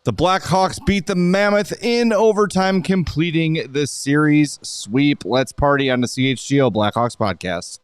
The Blackhawks beat the Mammoth in overtime, completing the series sweep. Let's party on the CHGO Blackhawks podcast.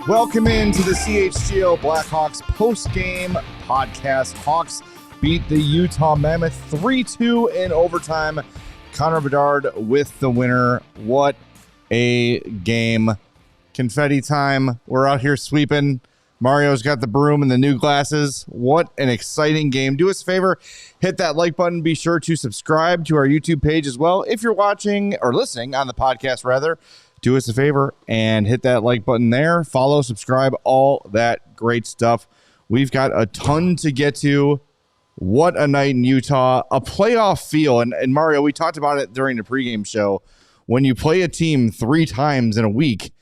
Welcome into the CHGO Blackhawks post-game podcast. Hawks beat the Utah Mammoth 3-2 in overtime. Connor Bedard with the winner. What a game. Confetti time. We're out here sweeping. Mario's got the broom and the new glasses. What an exciting game. Do us a favor, hit that like button. Be sure to subscribe to our YouTube page as well. If you're watching or listening on the podcast, rather, do us a favor and hit that like button there. Follow, subscribe, all that great stuff. We've got a ton to get to. What a night in Utah. A playoff feel. And Mario, we talked about it during the pregame show. When you play a team 3 times in a week,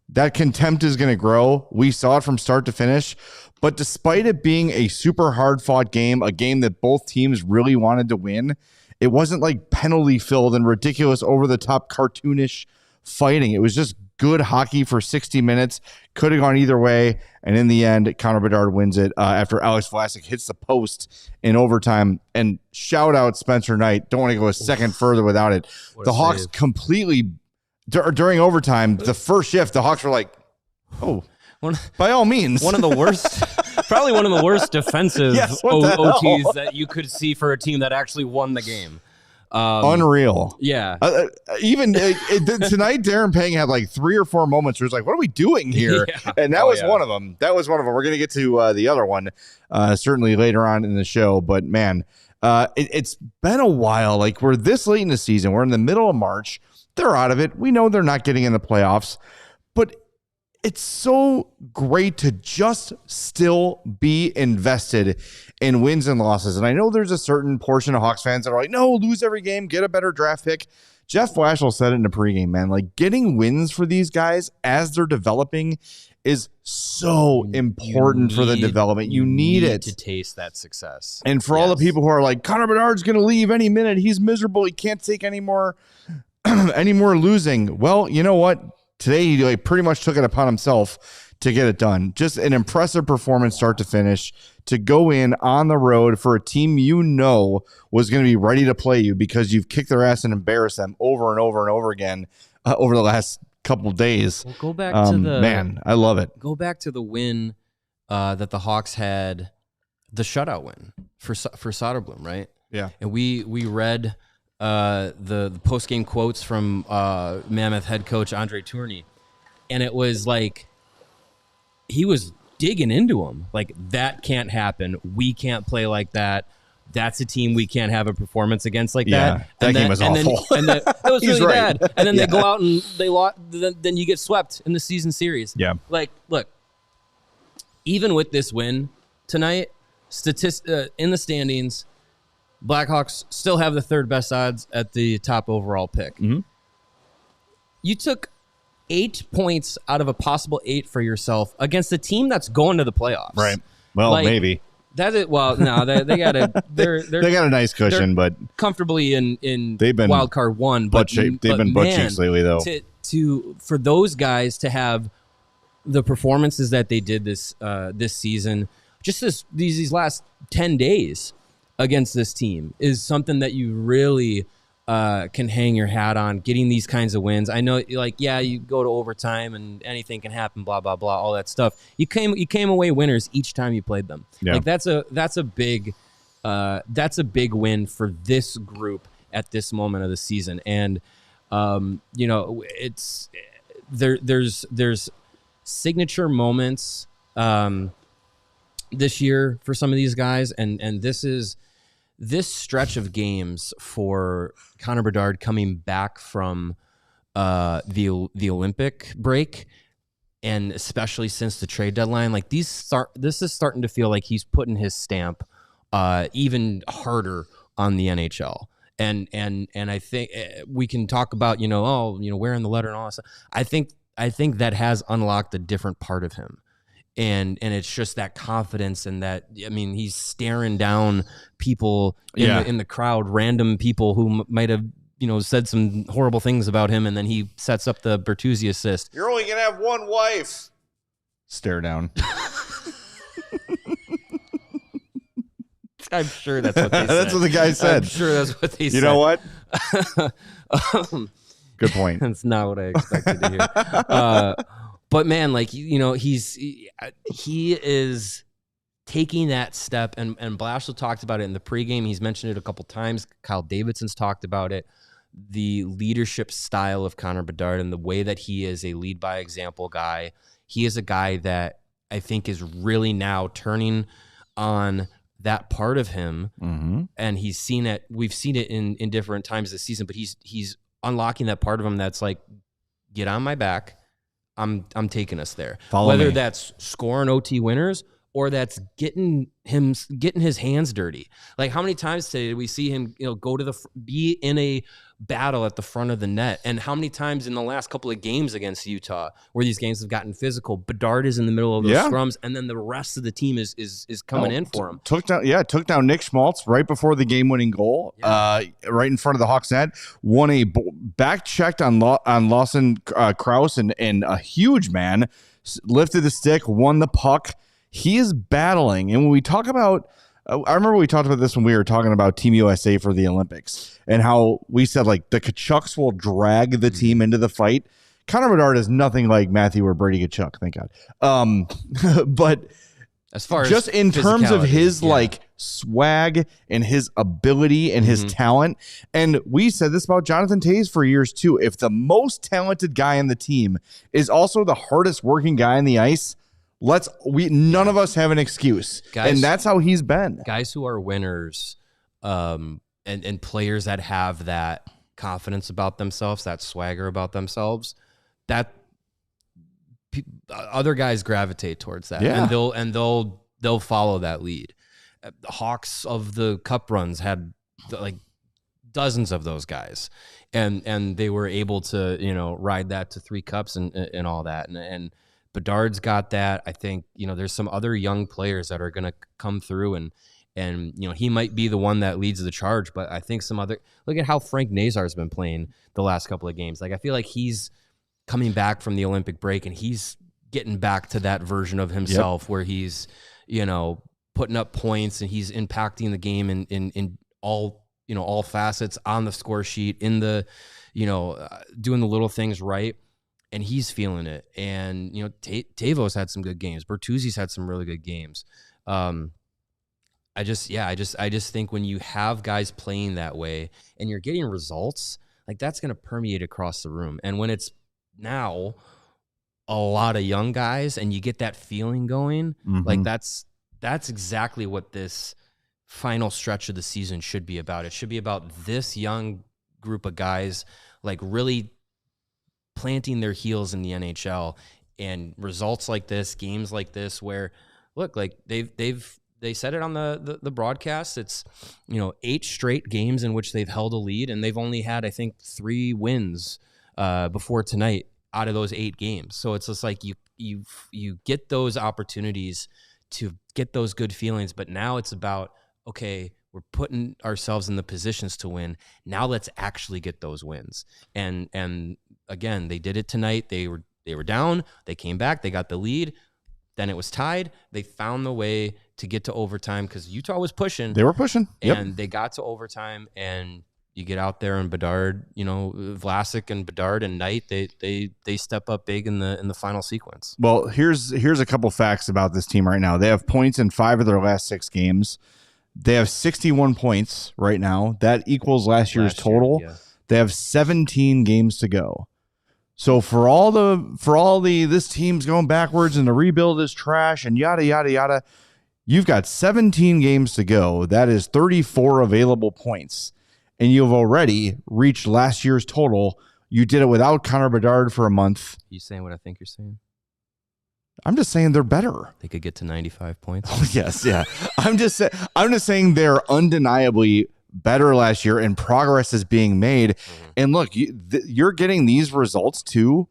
that contempt is going to grow. We saw it from start to finish. But despite it being a super hard-fought game, a game that both teams really wanted to win, it wasn't like penalty-filled and ridiculous, over-the-top, cartoonish fighting. It was just good hockey for 60 minutes. Could have gone either way. And in the end, Connor Bedard wins it after Alex Vlasic hits the post in overtime. And shout out Spencer Knight. Don't want to go a second further without it. The Hawks completely, during overtime, the first shift, the Hawks were like, oh, by all means. One of the worst, probably one of the worst defensive OTs that you could see for a team that actually won the game. Unreal. Yeah. Even tonight, Darren Pang had like 3 or 4 moments where it's like, what are we doing here? Yeah. And that was one of them. We're going to get to the other one certainly later on in the show. But man, it's been a while. Like, we're this late in the season. We're in the middle of March. They're out of it. We know they're not getting in the playoffs. But it's so great to just still be invested in wins and losses. And I know there's a certain portion of Hawks fans that are like, no, lose every game, get a better draft pick. Jeff Blashill said it in the pregame, man. Like, getting wins for these guys as they're developing is so important for the development. You need it to taste that success. And for all the people who are like, Connor Bedard's going to leave any minute. He's miserable. He can't take any more losing. Well, you know what? Today, he pretty much took it upon himself to get it done. Just an impressive performance start to finish, to go in on the road for a team you know was going to be ready to play you because you've kicked their ass and embarrassed them over and over and over again over the last couple of days. Well, go back to the man, I love it. Go back to the win that the Hawks had, the shutout win for Soderblom, right? Yeah. And we read the post-game quotes from Mammoth head coach Andre Tourny, and it was like he was digging into him. Like, that can't happen. We can't play like that. That's a team we can't have a performance against like that. That game was awful. That was really bad. And then they go out and they lost. Then you get swept in the season series. Yeah. Like, look, even with this win tonight, in the standings, Blackhawks still have the 3rd best odds at the top overall pick. Mm-hmm. You took 8 points out of a possible 8 for yourself against a team that's going to the playoffs. Right. Well, maybe. That's it. Well, no, they got a they got a nice cushion, but comfortably in they've been wild card 1. But they've been butt cheeks lately, though. For those guys to have the performances that they did this season, just these last 10 days against this team is something that you really can hang your hat on. Getting these kinds of wins. I know, you go to overtime and anything can happen, blah blah blah, all that stuff. You came away winners each time you played them. Yeah. Like, that's a big win for this group at this moment of the season. And it's there's signature moments this year for some of these guys, and this is this stretch of games for Connor Bedard coming back from the Olympic break, and especially since the trade deadline, like this is starting to feel like he's putting his stamp even harder on the NHL. And I think we can talk about, wearing the letter and all that stuff. I think that has unlocked a different part of him. And it's just that confidence, and that, I mean, he's staring down people in the crowd, random people who might have, said some horrible things about him, and then he sets up the Bertuzzi assist. You're only gonna have one wife. Stare down. I'm sure that's what they said. That's what the guy said. I'm sure that's what they said. You know what? Good point. That's not what I expected to hear. But man, like, he is taking that step, and Blashill talked about it in the pregame. He's mentioned it a couple times. Kyle Davidson's talked about it. The leadership style of Connor Bedard and the way that he is a lead by example guy. He is a guy that I think is really now turning on that part of him, and he's seen it. We've seen it in different times this season, but he's unlocking that part of him that's like, get on my back. I'm taking us there. Whether me. That's scoring OT winners or that's getting his hands dirty. Like, how many times today did we see him, go to be in a battle at the front of the net? And how many times in the last couple of games against Utah, where these games have gotten physical, Bedard is in the middle of those scrums, and then the rest of the team is coming in for him. Took down Nick Schmaltz right before the game-winning goal, right in front of the Hawks net. Won a back checked on Lawson Krause, and a huge man lifted the stick, won the puck. He is battling. And when we talk about, I remember we talked about this when we were talking about Team USA for the Olympics, and how we said, like, the Kachucks will drag the team into the fight. Connor Bedard is nothing like Matthew or Brady Kachuk, thank God. But as far just as in terms of his like swag and his ability and his talent, and we said this about Jonathan Toews for years too. If the most talented guy on the team is also the hardest working guy on the ice, none of us have an excuse, guys, and that's how he's been. Guys who are winners, and players that have that confidence about themselves, that swagger about themselves, that other guys gravitate towards that, and they'll follow that lead. The Hawks of the Cup runs had like dozens of those guys, and they were able to ride that to 3 cups and all that, and Bedard's got that. I think, there's some other young players that are going to come through, and he might be the one that leads the charge, but I think some other, look at how Frank Nazar's been playing the last couple of games. Like, I feel like he's coming back from the Olympic break, and he's getting back to that version of himself where he's, putting up points, and he's impacting the game in all facets, on the score sheet, in the, doing the little things right. And he's feeling it. And, Tavo's had some good games. Bertuzzi's had some really good games. I just think when you have guys playing that way and you're getting results, like, that's going to permeate across the room. And when it's now a lot of young guys and you get that feeling going, like, that's exactly what this final stretch of the season should be about. It should be about this young group of guys, like, really planting their heels in the NHL, and results like this, games like this, where, look, like, they said it on the broadcast. It's 8 straight games in which they've held a lead, and they've only had, I think, 3 wins before tonight out of those 8 games. So it's just like you get those opportunities to get those good feelings, but now it's about, okay, we're putting ourselves in the positions to win. Now let's actually get those wins. And again, they did it tonight. They were down. They came back. They got the lead. Then it was tied. They found the way to get to overtime because Utah was pushing. They were pushing. And they got to overtime. And you get out there, and Bedard, Vlasic and Bedard and Knight, they step up big in the final sequence. Well, here's a couple facts about this team right now. They have points in 5 of their last 6 games. They have 61 points right now. That equals last year's total. They have 17 games to go. So for all the this team's going backwards and the rebuild is trash and yada yada yada, You've got 17 games to go. That is 34 available points. And you've already reached last year's total. You did it without Connor Bedard for a month. You saying what I think you're saying? I'm just saying they're better. They could get to 95 points. Oh, yes, yeah. I'm just saying they're undeniably better last year, and progress is being made. And look, you're getting these results too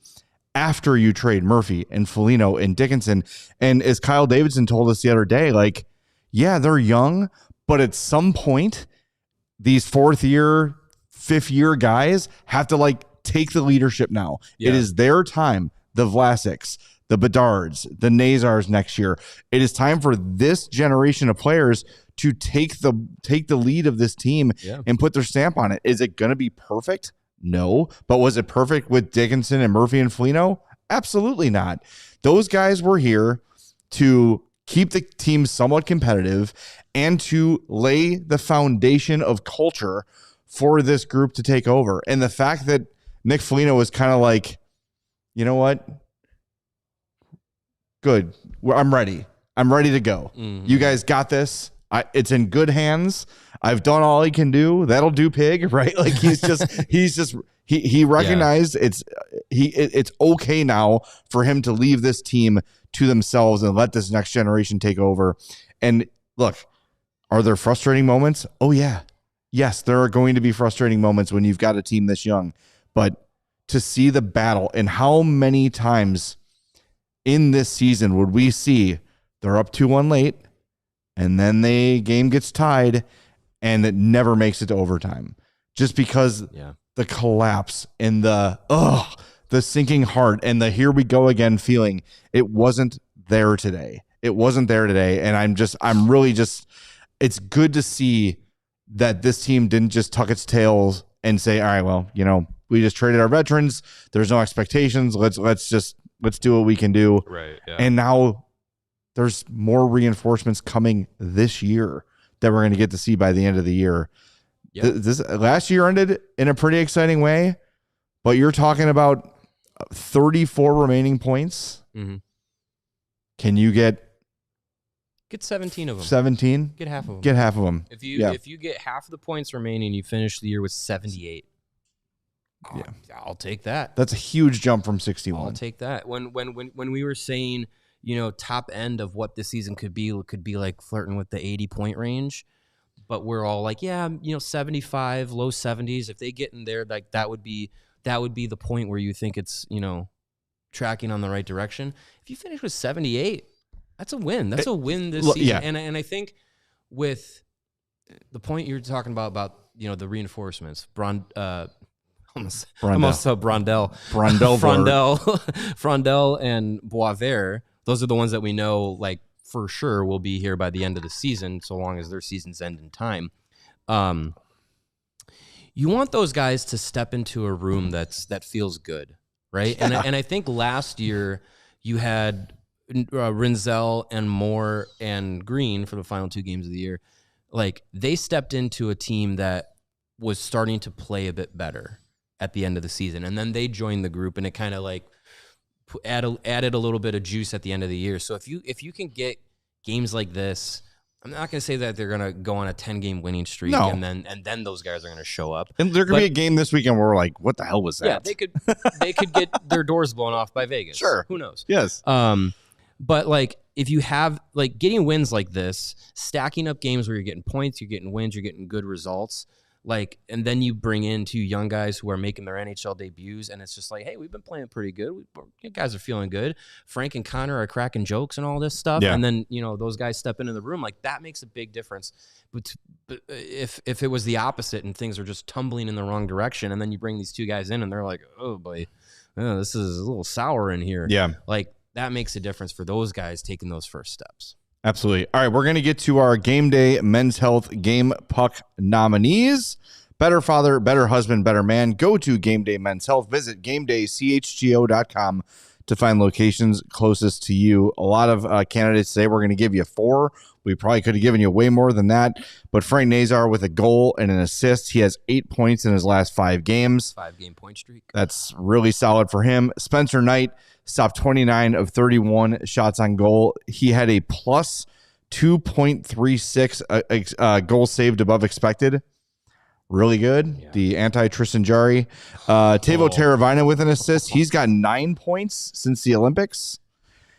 after you trade Murphy and Foligno and Dickinson. And as Kyle Davidson told us the other day, like, yeah, they're young, but at some point, these 4th year, 5th year guys have to like take the leadership now. Yeah. It is their time. The Vlasics, the Bedards, the Nazars next year. It is time for this generation of players to take the lead of this team and put their stamp on it. Is it going to be perfect? No. But was it perfect with Dickinson and Murphy and Foligno? Absolutely not. Those guys were here to keep the team somewhat competitive and to lay the foundation of culture for this group to take over. And the fact that Nick Foligno was kind of like, you know what? Good. I'm ready. I'm ready to go. Mm-hmm. You guys got this. It's in good hands. I've done all he can do. That'll do, pig, right? Like he recognized it's okay now for him to leave this team to themselves and let this next generation take over. And look, are there frustrating moments? Oh yeah. Yes, there are going to be frustrating moments when you've got a team this young, but to see the battle, and how many times in this season would we see they're up 2-1 late and then the game gets tied and it never makes it to overtime just because the collapse and the sinking heart and the here we go again feeling. It wasn't there today. And I'm really it's good to see that this team didn't just tuck its tails and say, all right, well, we just traded our veterans. There's no expectations. Let's do what we can do. Right. Yeah. And now there's more reinforcements coming this year that we're going to get to see by the end of the year. Yep. This last year ended in a pretty exciting way, but you're talking about 34 remaining points. Mm-hmm. Can you get 17 of them? 17? Get half of them. Get half of them. If you get half of the points remaining, you finish the year with 78. Yeah, I'll take that. That's a huge jump from 61. I'll take that. When we were saying, top end of what this season could be like flirting with the 80-point range, but we're all like, 75, low 70s. If they get in there, like that would be the point where you think it's, tracking on the right direction. If you finish with 78, that's a win. That's a win this season. Yeah. And I think with the point you're talking about the reinforcements, Frondell and Boisvert, those are the ones that we know, like, for sure will be here by the end of the season, so long as their seasons end in time. You want those guys to step into a room that feels good, right? Yeah. And I think last year you had Rinzel and Moore and Green for the final 2 games of the year. Like, they stepped into a team that was starting to play a bit better at the end of the season, and then they joined the group, and it kind of like added a little bit of juice at the end of the year. So if you can get games like this, I'm not going to say that they're going to go on a 10-game winning streak, and then those guys are going to show up. And there could be a game this weekend where we're like, what the hell was that? Yeah, they could get their doors blown off by Vegas. Sure, who knows? Yes. But like, if you have like getting wins like this, stacking up games where you're getting points, you're getting wins, you're getting good results. Like, and then you bring in 2 young guys who are making their NHL debuts, and it's just like, hey, we've been playing pretty good. You guys are feeling good. Frank and Connor are cracking jokes and all this stuff. Yeah. And then, those guys step into the room. Like, that makes a big difference. But if it was the opposite and things are just tumbling in the wrong direction, and then you bring these 2 guys in and they're like, oh, boy, this is a little sour in here. Yeah. Like, that makes a difference for those guys taking those first steps. Absolutely. All right, we're going to get to our Game Day Men's Health Game Puck nominees. Better father, better husband, better man. Go to Game Day Men's Health. Visit GameDayCHGO.com to find locations closest to you. A lot of candidates today. We're going to give you 4. We probably could have given you way more than that. But Frank Nazar with a goal and an assist. He has 8 points in his last 5 games. 5-game point streak. That's really solid for him. Spencer Knight stopped 29 of 31 shots on goal. He had a plus 2.36 goals saved above expected. Really good. Yeah. The anti-Tristan Jarry. Teuvo Teravainen with an assist. He's got 9 points since the Olympics.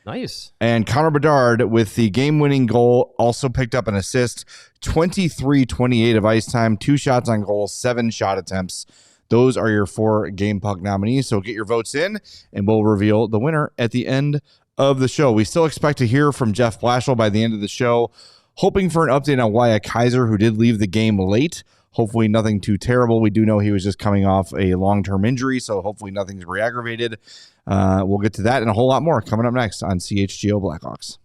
Nice. And Connor Bedard with the game-winning goal also picked up an assist. 23-28 of ice time, 2 shots on goal, 7 shot attempts. Those are your 4 Game Puck nominees. So get your votes in, and we'll reveal the winner at the end of the show. We still expect to hear from Jeff Blashill by the end of the show, hoping for an update on Wyatt Kaiser, who did leave the game late. Hopefully nothing too terrible. We do know he was just coming off a long-term injury, so hopefully nothing's re-aggravated. We'll get to that and a whole lot more coming up next on CHGO Blackhawks.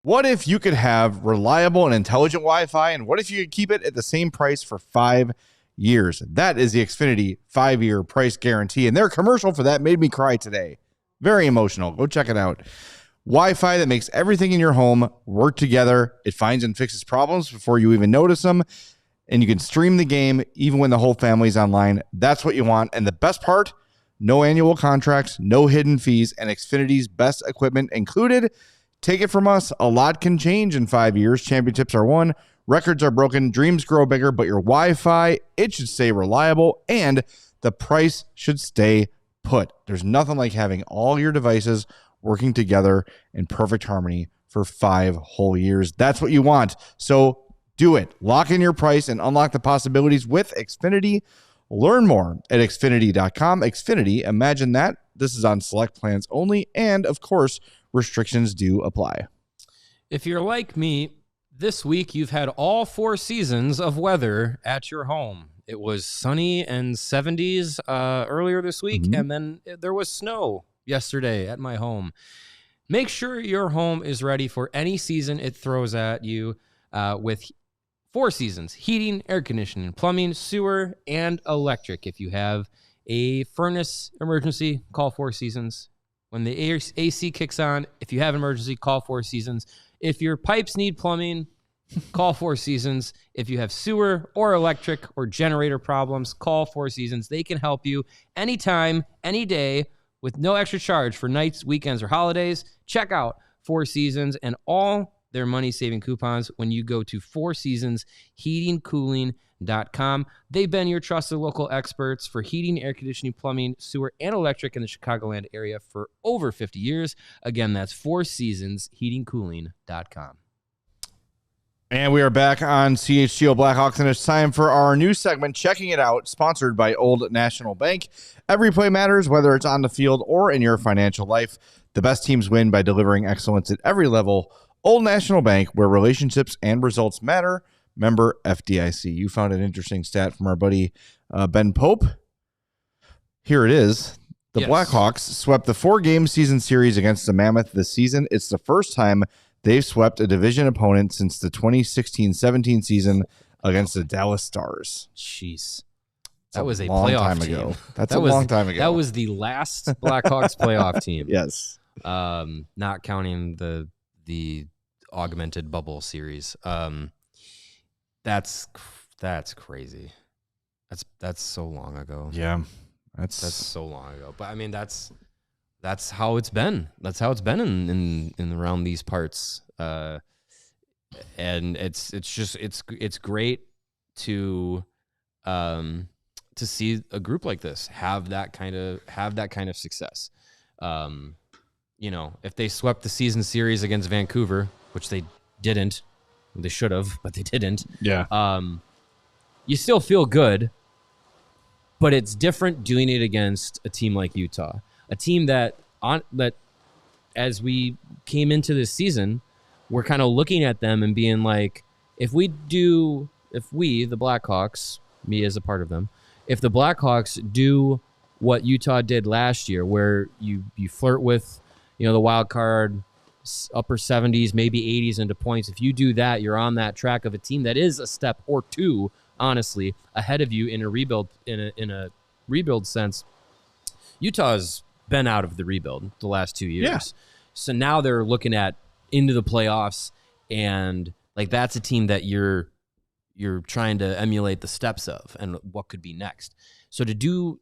What if you could have reliable and intelligent Wi-Fi, and what if you could keep it at the same price for 5 years? That is the Xfinity 5-year price guarantee, and their commercial for that made me cry today. Very emotional. Go check it out. Wi-Fi that makes everything in your home work together. It finds and fixes problems before you even notice them. And you can stream the game even when the whole family's online. That's what you want. And the best part, no annual contracts, no hidden fees, and Xfinity's best equipment included. Take it from us. A lot can change in 5 years. Championships are won. Records are broken. Dreams grow bigger. But your Wi-Fi, it should stay reliable. And the price should stay put. There's nothing like having all your devices working together in perfect harmony for 5 whole years. That's what you want. So do it. Lock in your price and unlock the possibilities with Xfinity. Learn more at Xfinity.com. Xfinity, imagine that. This is on select plans only. And of course, restrictions do apply. If you're like me, this week you've had all 4 seasons of weather at your home. It was sunny and 70s earlier this week, and then there was snow yesterday at my home. Make sure your home is ready for any season it throws at you with 4 seasons: heating, air conditioning, plumbing, sewer, and electric. If you have a furnace emergency, call 4 Seasons. When the AC kicks on, if you have an emergency, call 4 Seasons. If your pipes need plumbing, call 4 Seasons. If you have sewer or electric or generator problems, call 4 Seasons. They can help you anytime, any day, with no extra charge for nights, weekends, or holidays. Check out 4 Seasons and all their money-saving coupons when you go to 4seasonsheatingcooling.com. They've been your trusted local experts for heating, air conditioning, plumbing, sewer, and electric in the Chicagoland area for over 50 years. Again, that's 4seasonsheatingcooling.com. And we are back on CHGO Blackhawks, and it's time for our new segment, Checking It Out, sponsored by Old National Bank. Every play matters, whether it's on the field or in your financial life. The best teams win by delivering excellence at every level. Old National Bank, where relationships and results matter. Member FDIC. You found an interesting stat from our buddy Ben Pope. Here it is. The Blackhawks swept the 4-game season series against the Mammoth this season. It's the first time they've swept a division opponent since the 2016-17 season against the Dallas Stars. Jeez. That was a playoff time team. ago. That's a long time ago. That was the last Blackhawks playoff team. Yes. Not counting the augmented bubble series. That's crazy. That's so long ago. Yeah. That's so long ago. But I mean, that's how it's been. That's how it's been in around these parts. And it's great to see a group like this have that kind of success. If they swept the season series against Vancouver, which they didn't, they should have, but they didn't. Yeah. You still feel good, but it's different doing it against a team like Utah, a team that as we came into this season, we're kind of looking at them and being like, if we, the Blackhawks, me as a part of them, if the Blackhawks do what Utah did last year, where you flirt with, the wild card, upper 70s, maybe 80s into points. If you do that, you're on that track of a team that is a step or two, honestly, ahead of you in a rebuild sense. Utah's been out of the rebuild the last 2 years. Yeah. So now they're looking at into the playoffs, and like that's a team that you're trying to emulate the steps of and what could be next. So to do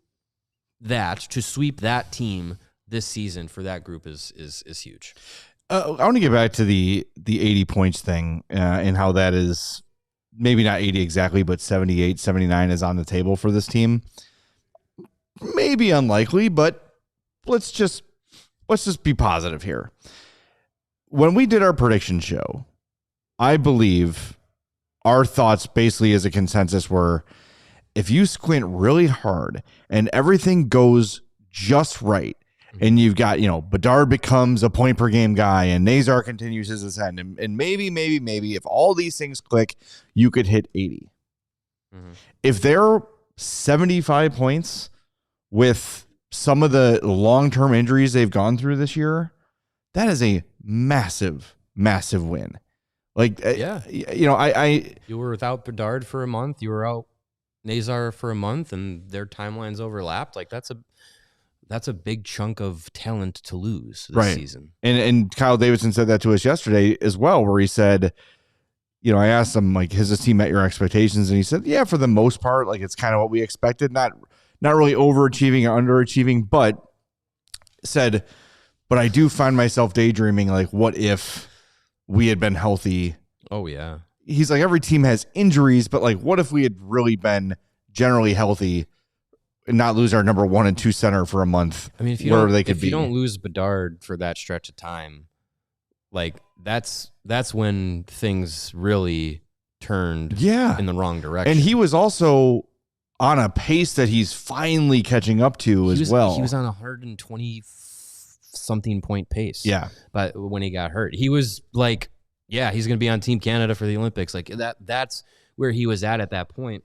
that, to sweep that team this season for that group is huge. I want to get back to the 80 points thing and how that is maybe not 80 exactly, but 78, 79 is on the table for this team. Maybe unlikely, but let's just be positive here. When we did our prediction show, I believe our thoughts basically as a consensus were, if you squint really hard and everything goes just right, and you've got, Bedard becomes a point per game guy and Nazar continues his ascent, and maybe if all these things click, you could hit 80. Mm-hmm. If they're 75 points with some of the long-term injuries they've gone through this year, that is a massive, massive win. Like, you were without Bedard for a month. You were out Nazar for a month, and their timelines overlapped. Like, that's a big chunk of talent to lose this season. And Kyle Davidson said that to us yesterday as well, where he said, I asked him, like, has this team met your expectations? And he said, yeah, for the most part, like, it's kind of what we expected. Not really overachieving or underachieving, but said, but I do find myself daydreaming, like, what if we had been healthy? Oh, yeah. He's like, every team has injuries, but, like, what if we had really been generally healthy and not lose our number 1 and 2 center for a month? I mean, if you don't lose Bedard for that stretch of time, like, that's when things really turned in the wrong direction. And he was also on a pace that he's finally catching up to as well. He was on a 120-something point pace. Yeah. But when he got hurt, he was like, yeah, he's going to be on Team Canada for the Olympics. Like, that's where he was at that point.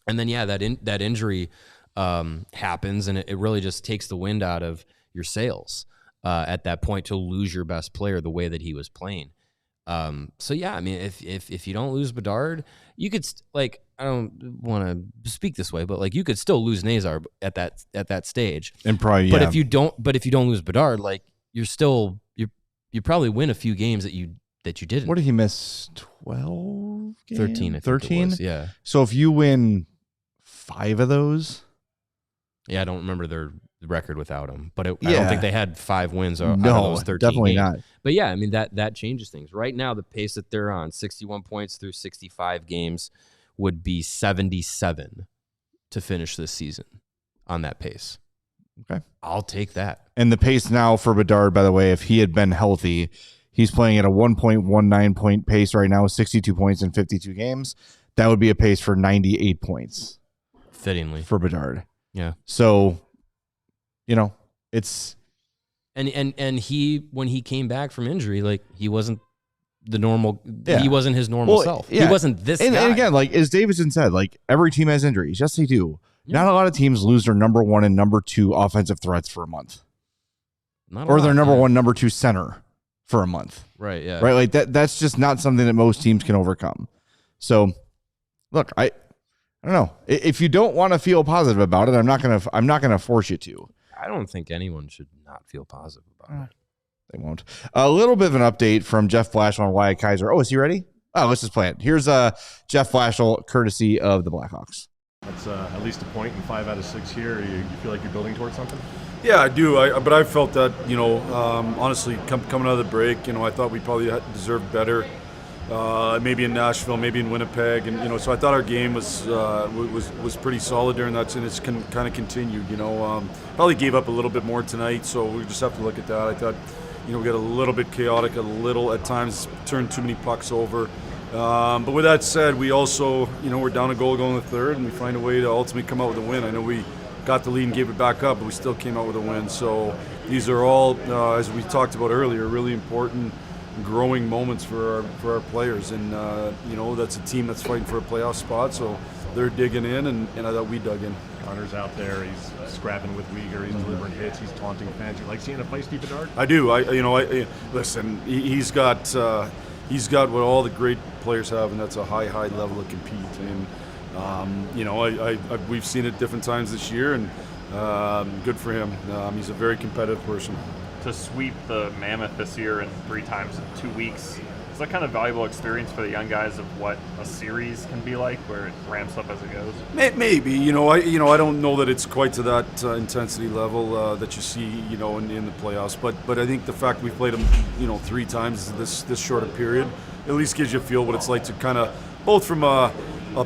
And then, that injury happens, and it really just takes the wind out of your sails at that point to lose your best player the way that he was playing. So yeah, I mean, if you don't lose Bedard, you could I don't want to speak this way, but like, you could still lose Nazar at that stage, and probably. But if you don't lose Bedard, like, you probably win a few games that you didn't. What did he miss? 12 games? 13. I think 13. It was, yeah. So if you win 5 of those. Yeah, I don't remember their record without him, but I don't think they had 5 wins out of those 13 definitely games. Not. But yeah, I mean, that changes things. Right now, the pace that they're on, 61 points through 65 games, would be 77 to finish this season on that pace. Okay. I'll take that. And the pace now for Bedard, by the way, if he had been healthy, he's playing at a 1.19 point pace right now, 62 points in 52 games. That would be a pace for 98 points. Fittingly. For Bedard. Yeah. So, it's and he, when he came back from injury, like, he wasn't the normal. Yeah. He wasn't his normal self. Yeah. He wasn't this guy. And again, like, as Davidson said, like, every team has injuries. Yes, they do. Yeah. Not a lot of teams lose their number 1 and number 2 offensive threats for a month, or their number 1, number 2 center for a month. Right. Yeah. Right. Like that's just not something that most teams can overcome. So, look, I don't know. If you don't want to feel positive about it, I'm not gonna force you to. I don't think anyone should not feel positive about it. They won't. A little bit of an update from Jeff Blashill on Wyatt Kaiser. Oh, is he ready? Oh, let's just play it. Here's Jeff Blashill, courtesy of the Blackhawks. That's at least a point in 5 out of 6 here. You feel like you're building towards something? Yeah, I do. But I felt that, honestly, coming out of the break, I thought we probably deserved better. Maybe in Nashville, maybe in Winnipeg, and so I thought our game was pretty solid during that, and it's kind of continued. Probably gave up a little bit more tonight, so we just have to look at that. I thought, we got a little bit chaotic, a little at times turned too many pucks over. But with that said, we also, we're down a goal going in the third, and we find a way to ultimately come out with a win. I know we got the lead and gave it back up, but we still came out with a win. So these are all, as we talked about earlier, really important growing moments for our players, and that's a team that's fighting for a playoff spot, so they're digging in, and I thought we dug in. Connor's out there, he's scrapping with Uyghur, he's delivering hits, he's taunting fans. You like seeing a feisty Bedard? I do. Listen, he's got what all the great players have, and that's a high level of compete, and we've seen it different times this year, and good for him. He's a very competitive person. To sweep the Mammoth this year and 3 times in 2 weeks, Is that kind of valuable experience for the young guys of what a series can be like, where it ramps up as it goes? Maybe, I don't know that it's quite to that intensity level that you see, in the playoffs. But I think the fact we played them, 3 times this short a period, at least gives you a feel what it's like to kind of, both from a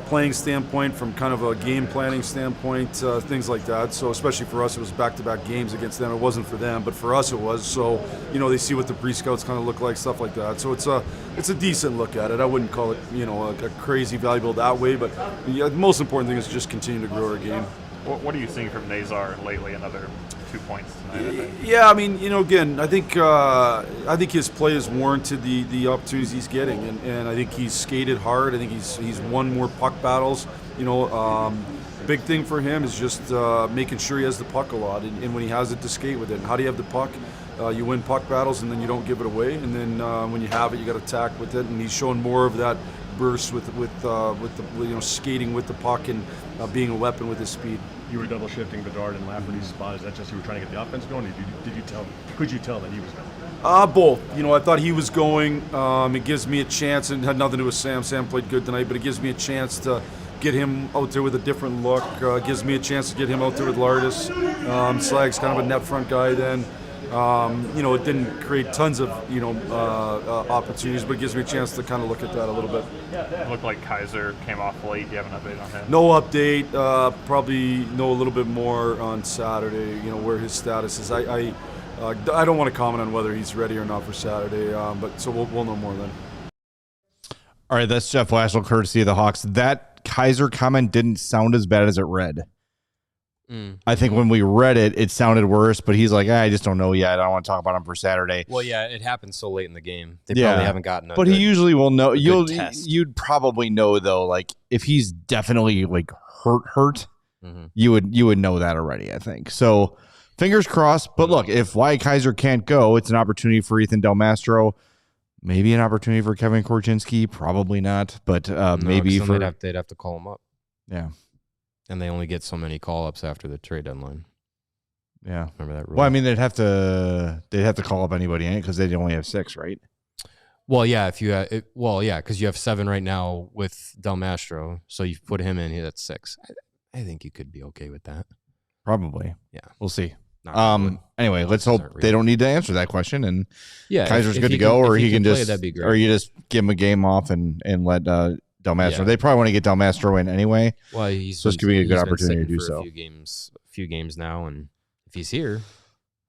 playing standpoint, from kind of a game planning standpoint, things like that. So especially for us, it was back-to-back games against them. It wasn't for them, but for us it was. So, they see what the pre-scouts kind of look like, stuff like that. So it's a decent look at it. I wouldn't call it, a crazy valuable that way, but the most important thing is just continue to grow our game. What are you seeing from Nazar lately? Another 2 points tonight, I think. Yeah, again, I think his play has warranted the opportunities he's getting, and I think he's skated hard. I think he's won more puck battles. Big thing for him is just making sure he has the puck a lot, and when he has it, to skate with it. And how do you have the puck? You win puck battles, and then you don't give it away. And then when you have it, you got to attack with it. And he's shown more of that burst with the skating with the puck and being a weapon with his speed. You were double shifting Bedard and Lafferty's spot. Is that just you were trying to get the offense going? Could you tell that he was going? Both. I thought he was going. It gives me a chance, and it had nothing to do with Sam. Sam played good tonight, but it gives me a chance to get him out there with a different look. Gives me a chance to get him out there with Lardis. Slag's kind of a net front guy then. It didn't create tons of, opportunities, but it gives me a chance to kind of look at that a little bit. It looked like Kaiser came off late. Do you have an update on him? No update. Probably know a little bit more on Saturday, where his status is. I don't want to comment on whether he's ready or not for Saturday, but so we'll know more then. All right, that's Jeff Blashill, courtesy of the Hawks. That Kaiser comment didn't sound as bad as it read. I think when we read it, it sounded worse, but he's like, I just don't know yet. I don't want to talk about him for Saturday. Well, yeah, it happened so late in the game. They probably haven't gotten But he usually will know. You'd probably know, though, like, if he's definitely, like, hurt, you would know that already, I think. So, fingers crossed. But look, if Wyatt Kaiser can't go, it's an opportunity for Ethan Del Mastro. Maybe an opportunity for Kevin Korchinski. Probably not, but maybe for... They'd have to call him up. Yeah. And they only get so many call-ups after the trade deadline. Yeah. Remember that rule? Well, I mean, they'd have to call up anybody in it because they only have 6, right? Well, yeah, because you have 7 right now with Del Mastro, so you put him in, that's 6. I think you could be okay with that. Probably. Yeah. We'll see. Anyway, let's hope they don't need to answer that question, and Kaiser's good to go, or he can just, or you just give him a game off and let Del Mastro. They probably want to get Del Mastro in anyway. Well, he's going to be a good opportunity to do so. A few games now, and if he's here,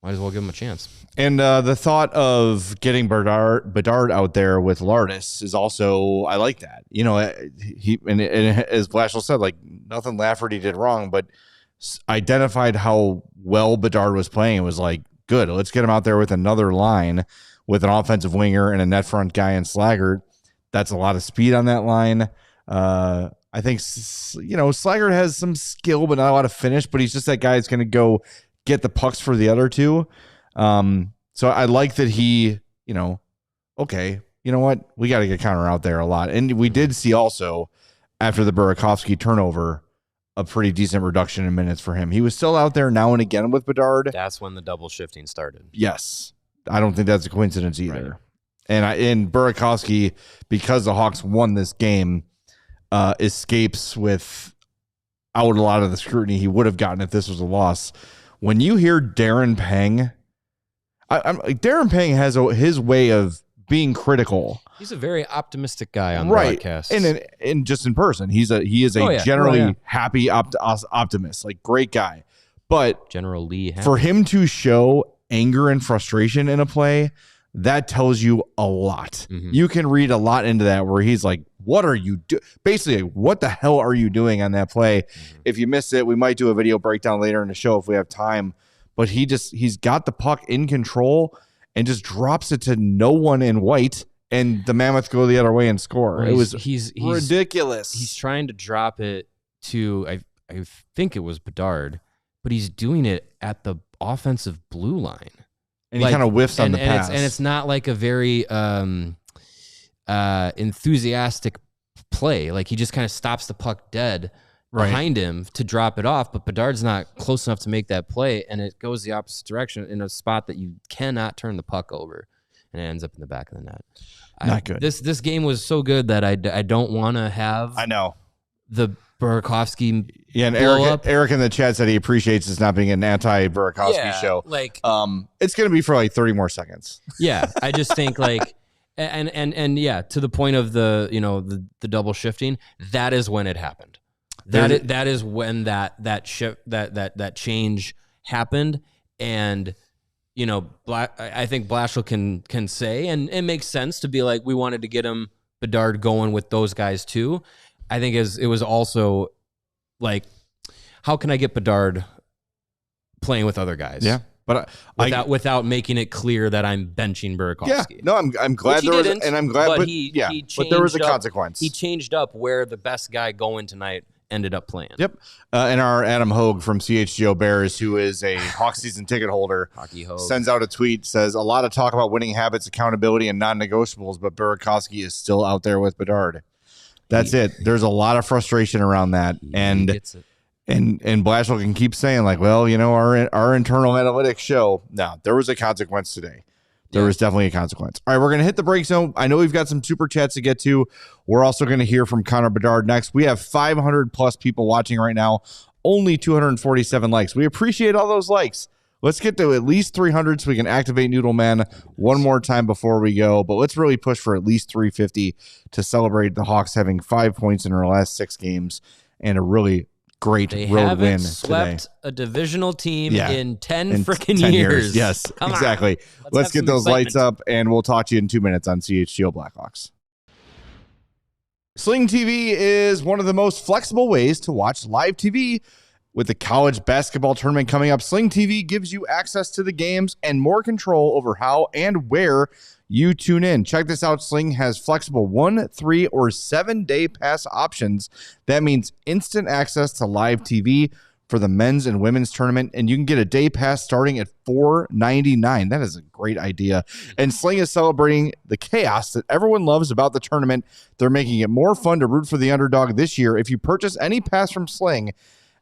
might as well give him a chance. And the thought of getting Bedard out there with Lardis is also, I like that. And as Blashill said, like, nothing Lafferty did wrong, but identified how well Bedard was playing. It was like, good, let's get him out there with another line with an offensive winger and a net front guy in Slaggert. That's a lot of speed on that line. I think, Slaggert has some skill, but not a lot of finish, but he's just that guy that's going to go get the pucks for the other two. So I like that he, okay, you know what? We got to get Connor out there a lot. And we did see also, after the Burakovsky turnover, a pretty decent reduction in minutes for him. He was still out there now and again with Bedard. That's when the double shifting started. Yes. I don't think that's a coincidence either. Right. And Burakovsky, because the Hawks won this game, escapes without a lot of the scrutiny he would have gotten if this was a loss. When you hear Darren Pang, Darren Pang has his way of being critical. He's a very optimistic guy on broadcast, and just in person, he is a generally happy optimist, like great guy. But General Lee, for him to show anger and frustration in a play, that tells you a lot. You can read a lot into that, where he's like, what are you doing? Basically, what the hell are you doing on that play? If you missed it, we might do a video breakdown later in the show if we have time. But he's got the puck in control and just drops it to no one in white, and the Mammoth go the other way and score. Well, it was he's ridiculous. He's trying to drop it to, I think it was Bedard, but he's doing it at the offensive blue line. And he kind of whiffs on the pass. And it's not like a very enthusiastic play. Like, he just kind of stops the puck dead behind him to drop it off, but Bedard's not close enough to make that play, and it goes the opposite direction in a spot that you cannot turn the puck over. and it ends up in the back of the net. Not good. This game was so good that I don't want to have. I know the Burakovsky. Yeah, and up. Eric in the chat said he appreciates this not being an anti-Burakovsky show. Like, it's going to be for like 30 more seconds. Yeah, I just think like, and yeah, to the point of the the double shifting, that is when it happened. That is when that change happened, and I think Blashill can say, and it makes sense to be like, we wanted to get him Bedard going with those guys too. I think it was also like, how can I get Bedard playing with other guys? Yeah, but without making it clear that I'm benching Burakovsky. Yeah, no, I'm glad there was, and I'm glad, but there was a consequence. He changed up where the best guy going tonight ended up playing. Yep. And our Adam Hogue from CHGO Bears, who is a Hawks season ticket holder, sends out a tweet, says, a lot of talk about winning habits, accountability, and non-negotiables, but Burakovsky is still out there with Bedard. That's it. There's a lot of frustration around that. And Blashill can keep saying like, well, our internal analytics show. No, there was a consequence today. There was definitely a consequence. All right, we're going to hit the break zone. I know we've got some super chats to get to. We're also going to hear from Connor Bedard next. We have 500 plus people watching right now. Only 247 likes. We appreciate all those likes. Let's get to at least 300 so we can activate Noodleman one more time before we go. But let's really push for at least 350 to celebrate the Hawks having 5 points in their last 6 games and a really great road win swept today. A divisional team in 10 freaking 10 years. Yes, Come exactly. On. Let's get those lights up, and we'll talk to you in 2 minutes on CHGO Blackhawks. Sling TV is one of the most flexible ways to watch live TV. With the college basketball tournament coming up, Sling TV gives you access to the games and more control over how and where you tune in. Check this out. Sling has flexible 1, 3, or 7-day pass options. That means instant access to live TV for the men's and women's tournament, and you can get a day pass starting at $4.99. That is a great idea. And Sling is celebrating the chaos that everyone loves about the tournament. They're making it more fun to root for the underdog this year. If you purchase any pass from Sling,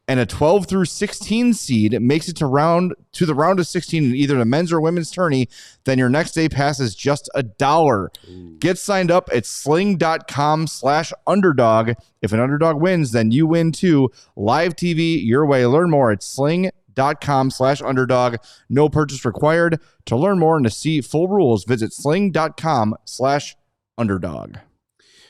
and a 12 through 16 seed makes it to the round of 16 in either the men's or women's tourney, then your next day pass is just $1. Get signed up at sling.com/underdog. If an underdog wins, then you win too. Live TV your way. Learn more at sling.com/underdog. No purchase required. To learn more and to see full rules, visit sling.com/underdog.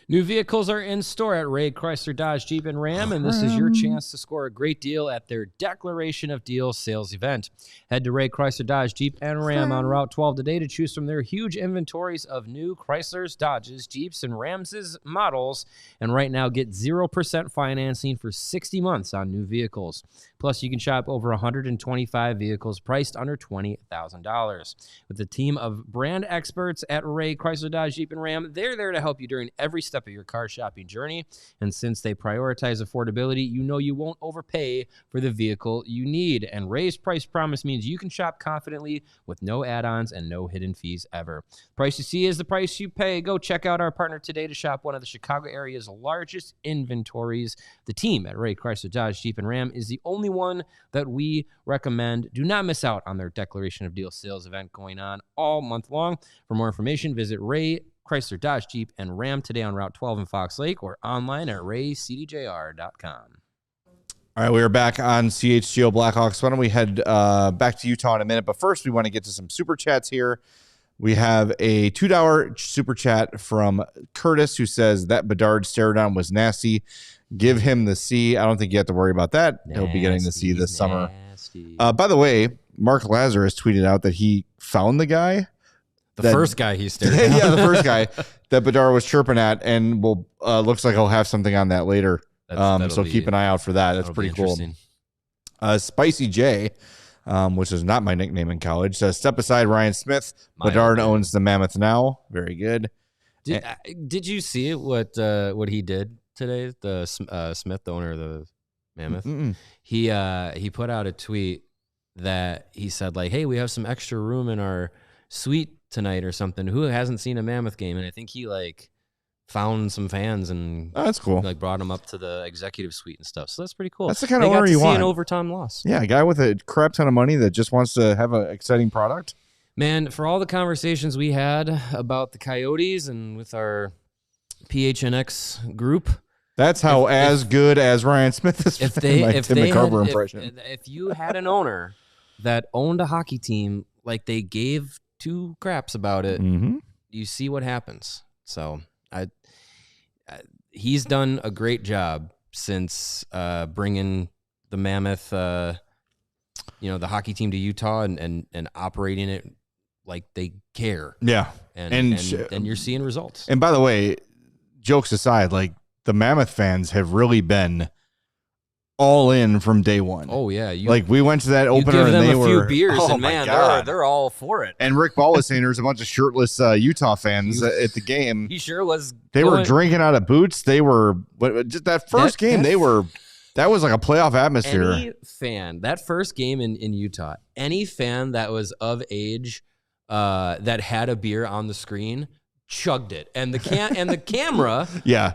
New vehicles are in store at Ray Chrysler Dodge Jeep and Ram, and this is your chance to score a great deal at their Declaration of Deals sales event. Head to Ray Chrysler Dodge Jeep and Ram on Route 12 today to choose from their huge inventories of new Chryslers, Dodges, Jeeps, and Rams' models. And right now, get 0% financing for 60 months on new vehicles. Plus, you can shop over 125 vehicles priced under $20,000. With a team of brand experts at Ray Chrysler Dodge Jeep and Ram, they're there to help you during every step of your car shopping journey. And since they prioritize affordability, you know you won't overpay for the vehicle you need. And Ray's price promise means you can shop confidently with no add-ons and no hidden fees ever. Price you see is the price you pay. Go check out our partner today to shop one of the Chicago area's largest inventories. The team at Ray Chrysler Dodge Jeep and Ram is the only one that we recommend. Do not miss out on their Declaration of Deals sales event going on all month long. For more information, visit Ray Chrysler Dodge Jeep and Ram today on Route 12 in Fox Lake or online at raycdjr.com. All right, we are back on CHGO Blackhawks. Why don't we head back to Utah in a minute? But first, we want to get to some super chats here. We have a $2 super chat from Curtis who says that Bedard stare down was nasty. Give him the C. I don't think you have to worry about that. He'll be getting the C this summer. By the way, Mark Lazarus tweeted out that he found the guy. The first guy he stared at. Yeah, the first guy that Bedard was chirping at, and will looks like he'll have something on that later. So keep an eye out for that. That's pretty cool. Spicy J, which is not my nickname in college, says, step aside, Ryan Smith. Bedard owns the Mammoth now. Very good. Did you see what he did today? The Smith, the owner of the Mammoth. He put out a tweet that he said like, hey, we have some extra room in our suite tonight or something. Who hasn't seen a Mammoth game? And I think he like found some fans and that's cool. Like brought them up to the executive suite and stuff. So that's pretty cool. That's the kind of owner you want. An overtime loss. Yeah, a guy with a crap ton of money that just wants to have an exciting product. Man, for all the conversations we had about the Coyotes and with our PHNX group, That's how good as Ryan Smith is. If you had an owner that owned a hockey team, like they gave two craps about it, you see what happens. So he's done a great job since bringing the Mammoth, the hockey team to Utah and operating it like they care. Yeah, and you're seeing results. And by the way, jokes aside, like the Mammoth fans have really been all in from day one. Oh yeah, we went to that opener give them and they a were few beers, oh and my man, God. they're all for it. And Rick Ball was saying there's a bunch of shirtless Utah fans at the game. He sure was. They were drinking out of boots. They were just that first game. That was like a playoff atmosphere. Any fan, that first game in Utah, any fan that was of age that had a beer on the screen chugged it, and the camera, yeah,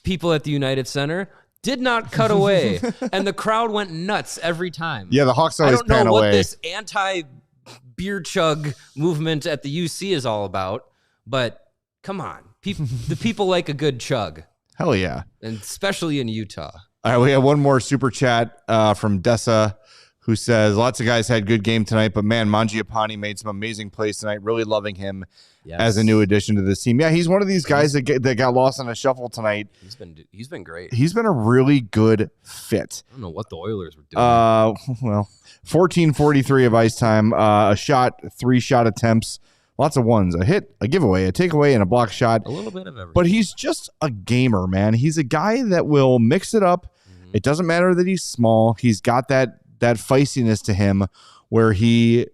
people at the United Center did not cut away, and the crowd went nuts every time. Yeah, the Hawks always pan away. I don't know what this anti-beer chug movement at the UC is all about, but come on, the people like a good chug. Hell yeah, and especially in Utah. All right, we have one more super chat from Dessa, who says, lots of guys had good game tonight, but man, Mangiapane made some amazing plays tonight. Really loving him as a new addition to this team. Yeah, he's one of these guys that got lost in a shuffle tonight. He's been great. He's been a really good fit. I don't know what the Oilers were doing. 14:43 of ice time. A shot, 3 shot attempts, lots of ones, a hit, a giveaway, a takeaway, and a block shot. A little bit of everything. But he's just a gamer, man. He's a guy that will mix it up. It doesn't matter that he's small. He's got that feistiness to him where he,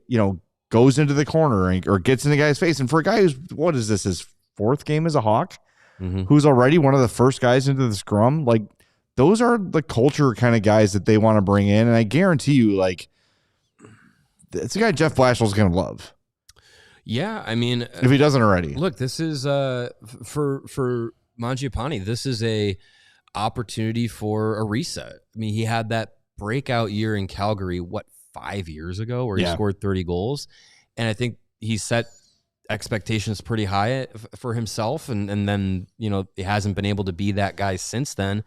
goes into the corner or gets in the guy's face. And for a guy who's, what is this, his 4th game as a Hawk, who's already one of the first guys into the scrum, like those are the culture kind of guys that they want to bring in. And I guarantee you, like, it's a guy Jeff Blashill is going to love. Yeah, I mean, if he doesn't already. Look, this is for Mangiapane, this is a opportunity for a reset. I mean, he had that breakout year in Calgary, 5 years ago, where he scored 30 goals. And I think he set expectations pretty high for himself. And then, he hasn't been able to be that guy since then.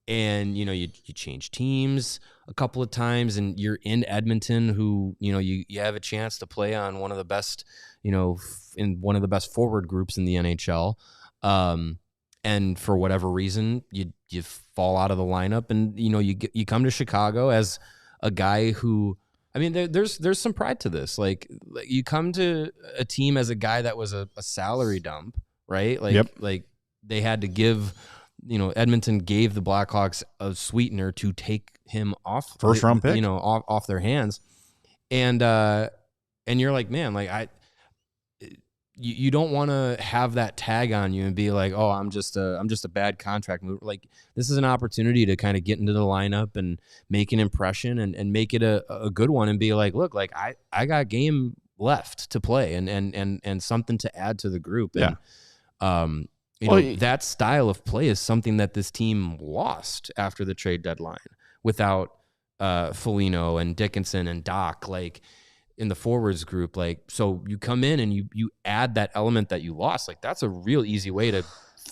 And, you change teams a couple of times and you're in Edmonton who, you have a chance to play on one of the best, in one of the best forward groups in the NHL. And for whatever reason, you fall out of the lineup and, you come to Chicago as a guy who, I mean, there's some pride to this. Like you come to a team as a guy that was a salary dump, right? Like they had to give, Edmonton gave the Blackhawks a sweetener to take him off first round pick, off their hands. And you're like, man, like you don't want to have that tag on you and be like, oh, I'm just a bad contract move. Like this is an opportunity to kind of get into the lineup and make an impression and make it a good one and be like, look, like I got game left to play and something to add to the group. Yeah. And, that style of play is something that this team lost after the trade deadline without Foligno and Dickinson and Doc, like in the forwards group. Like, so you come in and you add that element that you lost. Like that's a real easy way to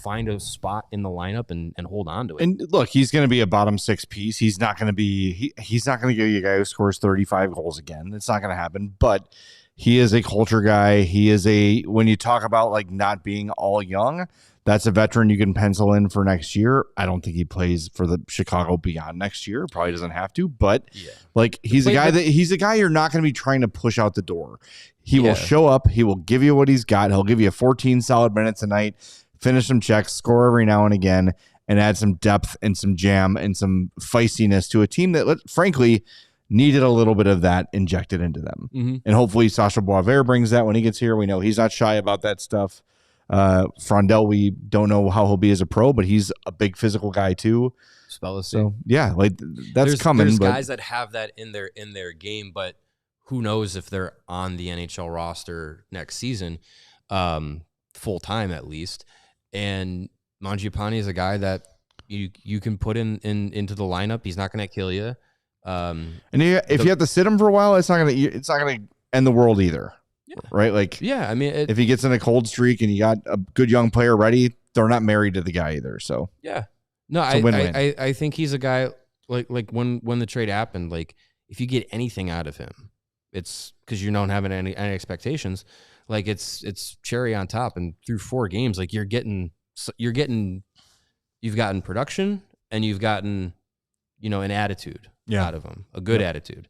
find a spot in the lineup and hold on to it. And look, he's going to be a bottom 6 piece. He's not going to be, he's not going to give you a guy who scores 35 goals again. It's not going to happen, but he is a culture guy. He is when you talk about like not being all young, that's a veteran you can pencil in for next year. I don't think he plays for the Chicago beyond next year. Probably doesn't have to, but like he's a guy you're not going to be trying to push out the door. He will show up. He will give you what he's got. He'll give you 14 solid minutes a night, finish some checks, score every now and again, and add some depth and some jam and some feistiness to a team that, frankly, needed a little bit of that injected into them. And hopefully Sasha Boisvert brings that when he gets here. We know he's not shy about that stuff. Frondell, we don't know how he'll be as a pro, but he's a big physical guy too. So yeah, like that's coming. There's guys that have that in their game, but who knows if they're on the NHL roster next season, full time at least. And Mangiapane is a guy that you can put into the lineup. He's not going to kill you. And if you have to sit him for a while, it's not going to end the world either. right? Like, yeah, I mean, if he gets in a cold streak and you got a good young player ready, they're not married to the guy either. So yeah, no, it's a win-win. I think he's a guy like when the trade happened, like if you get anything out of him, it's because you don't have any expectations. Like it's cherry on top, and through 4 games, like you've gotten production and you've gotten, an attitude out of him, a good attitude.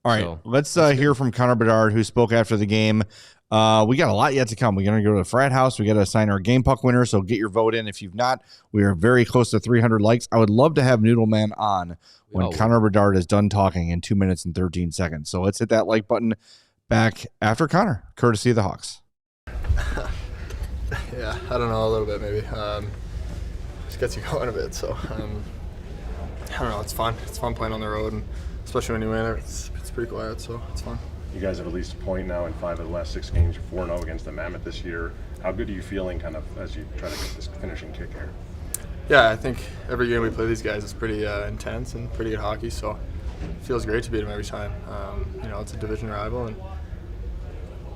All right, let's hear from Connor Bedard, who spoke after the game. We got a lot yet to come. We're going to go to the frat house. We got to assign our game puck winner, so get your vote in. If you've not, we are very close to 300 likes. I would love to have Noodleman on when Connor Bedard is done talking in 2 minutes and 13 seconds. So let's hit that like button. Back after Connor, courtesy of the Hawks. Yeah, I don't know, a little bit maybe. Just gets you going a bit. So I don't know. It's fun. It's fun playing on the road, and especially when you win, it's pretty quiet. So it's fun. You guys have at least a point now in 5 of the last 6 games. You're 4-0 against the Mammoth this year. How good are you feeling kind of as you try to get this finishing kick here? Yeah, I think every game we play these guys is pretty intense and pretty good hockey. So it feels great to beat them every time. It's a division rival, and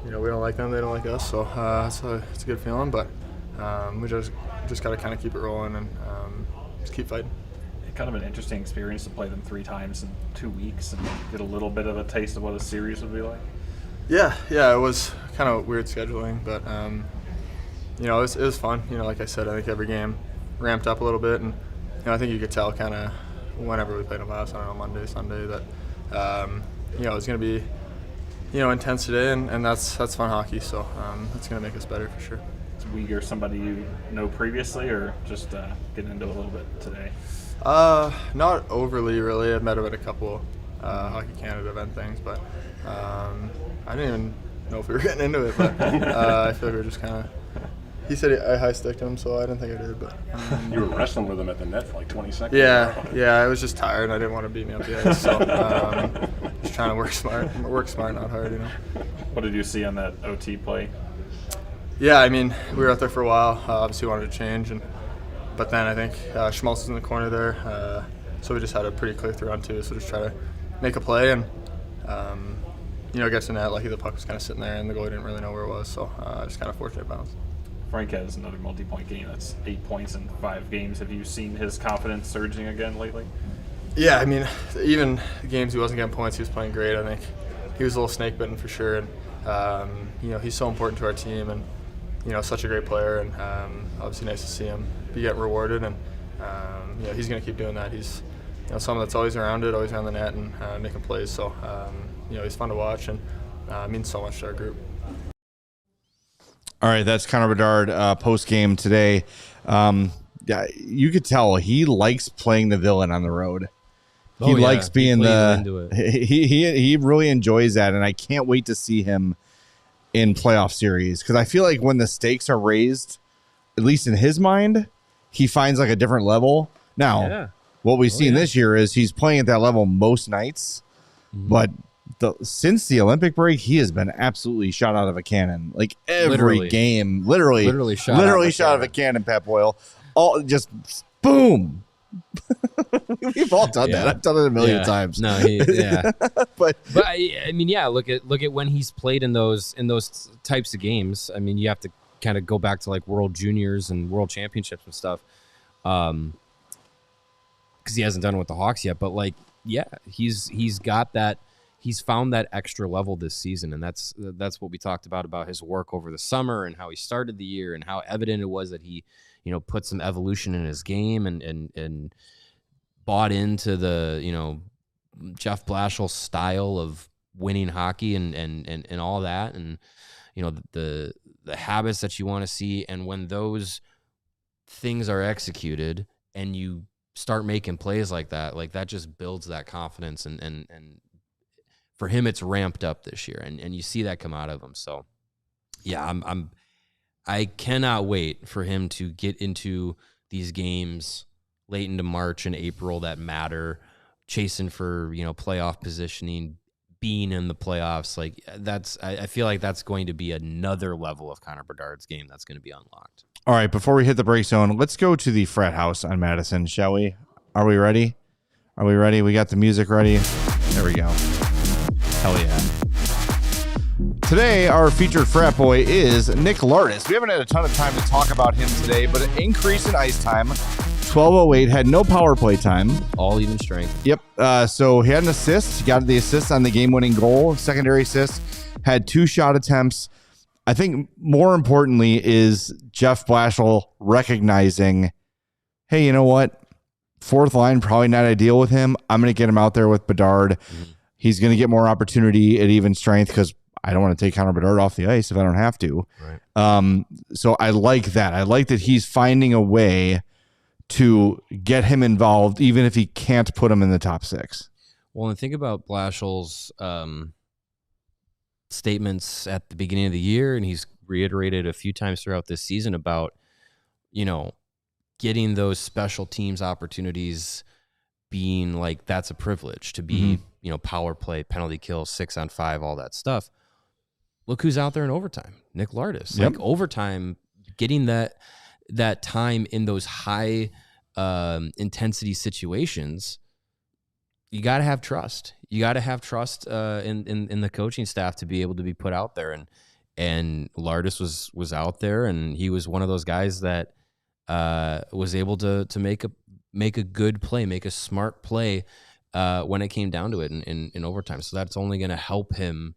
we don't like them, they don't like us. So it's a good feeling. But we just got to kind of keep it rolling and just keep fighting. Kind of an interesting experience to play them 3 times in 2 weeks and get a little bit of a taste of what a series would be like. Yeah, it was kind of weird scheduling, but it was fun. Like I said, I think every game ramped up a little bit, and I think you could tell kind of whenever we played them last, I don't know, Monday, Sunday, that it was going to be intense today, and that's fun hockey. So it's going to make us better for sure. Is Uyghur somebody you know previously, or just getting into a little bit today? Not overly, really. I've met him at a couple Hockey Canada event things, but I didn't even know if we were getting into it. But I feel like we were just kind of. He said I high-sticked him, so I didn't think I did. But you were wrestling with him at the net for like 20 seconds. Yeah. I was just tired, and I didn't want to beat me up the ice, so just trying to work smart, not hard. What did you see on that OT play? Yeah, I mean, we were out there for a while. Obviously, wanted to change, but then I think Schmaltz was in the corner there, so we just had a pretty clear through on 2. So just try to make a play and, get to net. Lucky the puck was kind of sitting there, and the goalie didn't really know where it was, so just kind of fortunate bounce. Frank has another multi-point game. That's 8 points in 5 games. Have you seen his confidence surging again lately? Yeah, I mean, even the games he wasn't getting points, he was playing great. I think he was a little snake-bitten for sure, and he's so important to our team, and such a great player, and obviously nice to see him be getting rewarded, and he's going to keep doing that. He's someone that's always around it, always around the net, and making plays. So he's fun to watch, and means so much to our group. All right, that's Connor Bedard post game today. Yeah, you could tell he likes playing the villain on the road. He likes being he really enjoys that, and I can't wait to see him in playoff series, because I feel like when the stakes are raised, at least in his mind, he finds like a different level. Now, what we've seen this year is he's playing at that level most nights, but since the Olympic break, he has been absolutely shot out of a cannon. Like every game, literally shot out of a cannon. Pat Boyle, all just boom. We've all done that. I've done it a million times. No, but I mean, look at when he's played in those types of games. I mean, you have to kind of go back to like World Juniors and World Championships and stuff, because he hasn't done it with the Hawks yet. But like, he's got that. He's found that extra level this season, and that's what we talked about his work over the summer and how he started the year and how evident it was that he, put some evolution in his game and bought into the, Jeff Blashill style of winning hockey and all that, and the habits that you want to see. And when those things are executed and you start making plays like that just builds that confidence, and for him, it's ramped up this year, and you see that come out of him. So, yeah, I cannot wait for him to get into these games late into March and April that matter, chasing for playoff positioning, being in the playoffs. Like I feel like that's going to be another level of Connor Bedard's game that's going to be unlocked. All right, before we hit the break zone, let's go to the frat house on Madison, shall we? Are we ready? We got the music ready. There we go. Hell yeah. Today, our featured frat boy is Nick Lardis. We haven't had a ton of time to talk about him today, but an increase in ice time. 12:08, had no power play time. All even strength. Yep. So he had an assist. He got the assist on the game-winning goal. Secondary assist. Had 2 shot attempts. I think more importantly is Jeff Blashill recognizing, hey, you know what? Fourth line, probably not ideal with him. I'm going to get him out there with Bedard. Mm-hmm. He's going to get more opportunity at even strength because I don't want to take Connor Bedard off the ice if I don't have to. Right. So I like that. I like that he's finding a way to get him involved, even if he can't put him in the top 6. Well, and think about Blashill's statements at the beginning of the year, and he's reiterated a few times throughout this season about, getting those special teams opportunities being like, that's a privilege to be, power play, penalty kill, 6-on-5, all that stuff. Look who's out there in overtime. Nick Lardis. Yep. Like overtime, getting that time in those high intensity situations, you got to have trust. You got to have trust in the coaching staff to be able to be put out there. And Lardis was out there, and he was one of those guys that was able to make a good play, make a smart play when it came down to it in overtime. So that's only going to help him,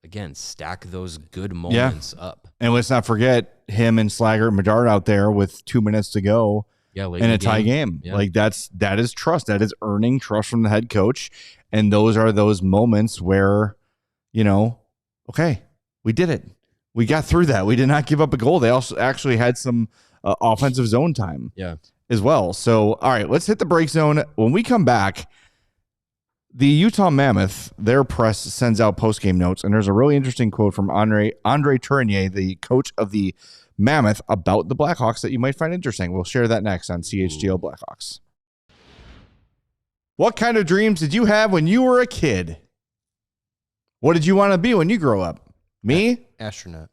again, stack those good moments up. And let's not forget him and Slaggert and Bedard out there with 2 minutes to go in a tie game. Yeah. Like that is trust. That is earning trust from the head coach. And those are those moments where, okay, we did it. We got through that. We did not give up a goal. They also actually had some offensive zone time as well. So, all right, let's hit the break zone. When we come back, the Utah Mammoth, their press sends out post-game notes, and there's a really interesting quote from Andre Tourigny, the coach of the Mammoth, about the Blackhawks that you might find interesting. We'll share that next on CHGO Blackhawks. What kind of dreams did you have when you were a kid? What did you want to be when you grow up? Me? Astronaut.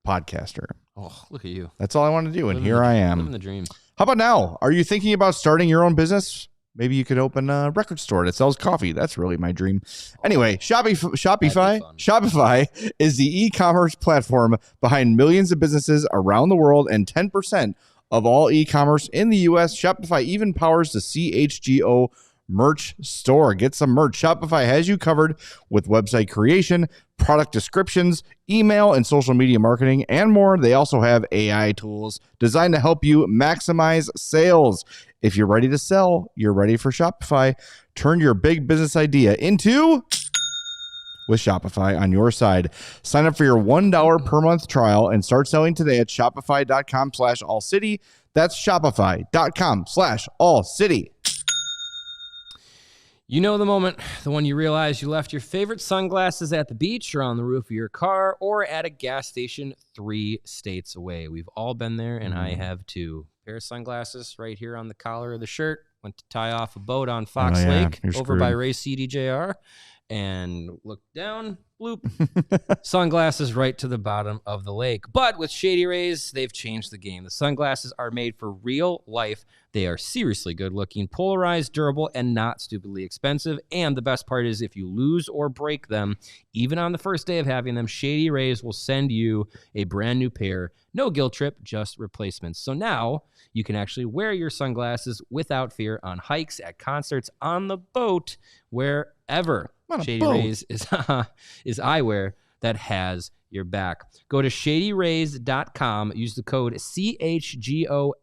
Podcaster. Oh, look at you. That's all I want to do, and here I am. Living the dream. How about now? Are you thinking about starting your own business? Maybe you could open a record store that sells coffee. That's really my dream. Anyway, Shopify is the e-commerce platform behind millions of businesses around the world and 10% of all e-commerce in the U.S. Shopify even powers the CHGO merch store. Get some merch. Shopify has you covered with website creation, product descriptions, email and social media marketing, and more. They also have AI tools designed to help you maximize sales. If you're ready to sell, you're ready for Shopify. Turn your big business idea into with Shopify on your side. Sign up for your $1 per month trial and start selling today at shopify.com/allcity. That's shopify.com/allcity. You know the moment, the one you realize you left your favorite sunglasses at the beach or on the roof of your car or at a gas station 3 states away. We've all been there, and I have too. Pair of sunglasses right here on the collar of the shirt. Went to tie off a boat on Fox Lake over by Ray CDJR and looked down, bloop. Sunglasses right to the bottom of the lake. But with Shady Rays, they've changed the game. The sunglasses are made for real life. They are seriously good looking, polarized, durable, and not stupidly expensive. And the best part is if you lose or break them, even on the first day of having them, Shady Rays will send you a brand new pair. No guilt trip, just replacements. So now you can actually wear your sunglasses without fear on hikes, at concerts, on the boat, wherever. Shady Rays is eyewear that has your back. Go to shadyrays.com. Use the code CHGOSR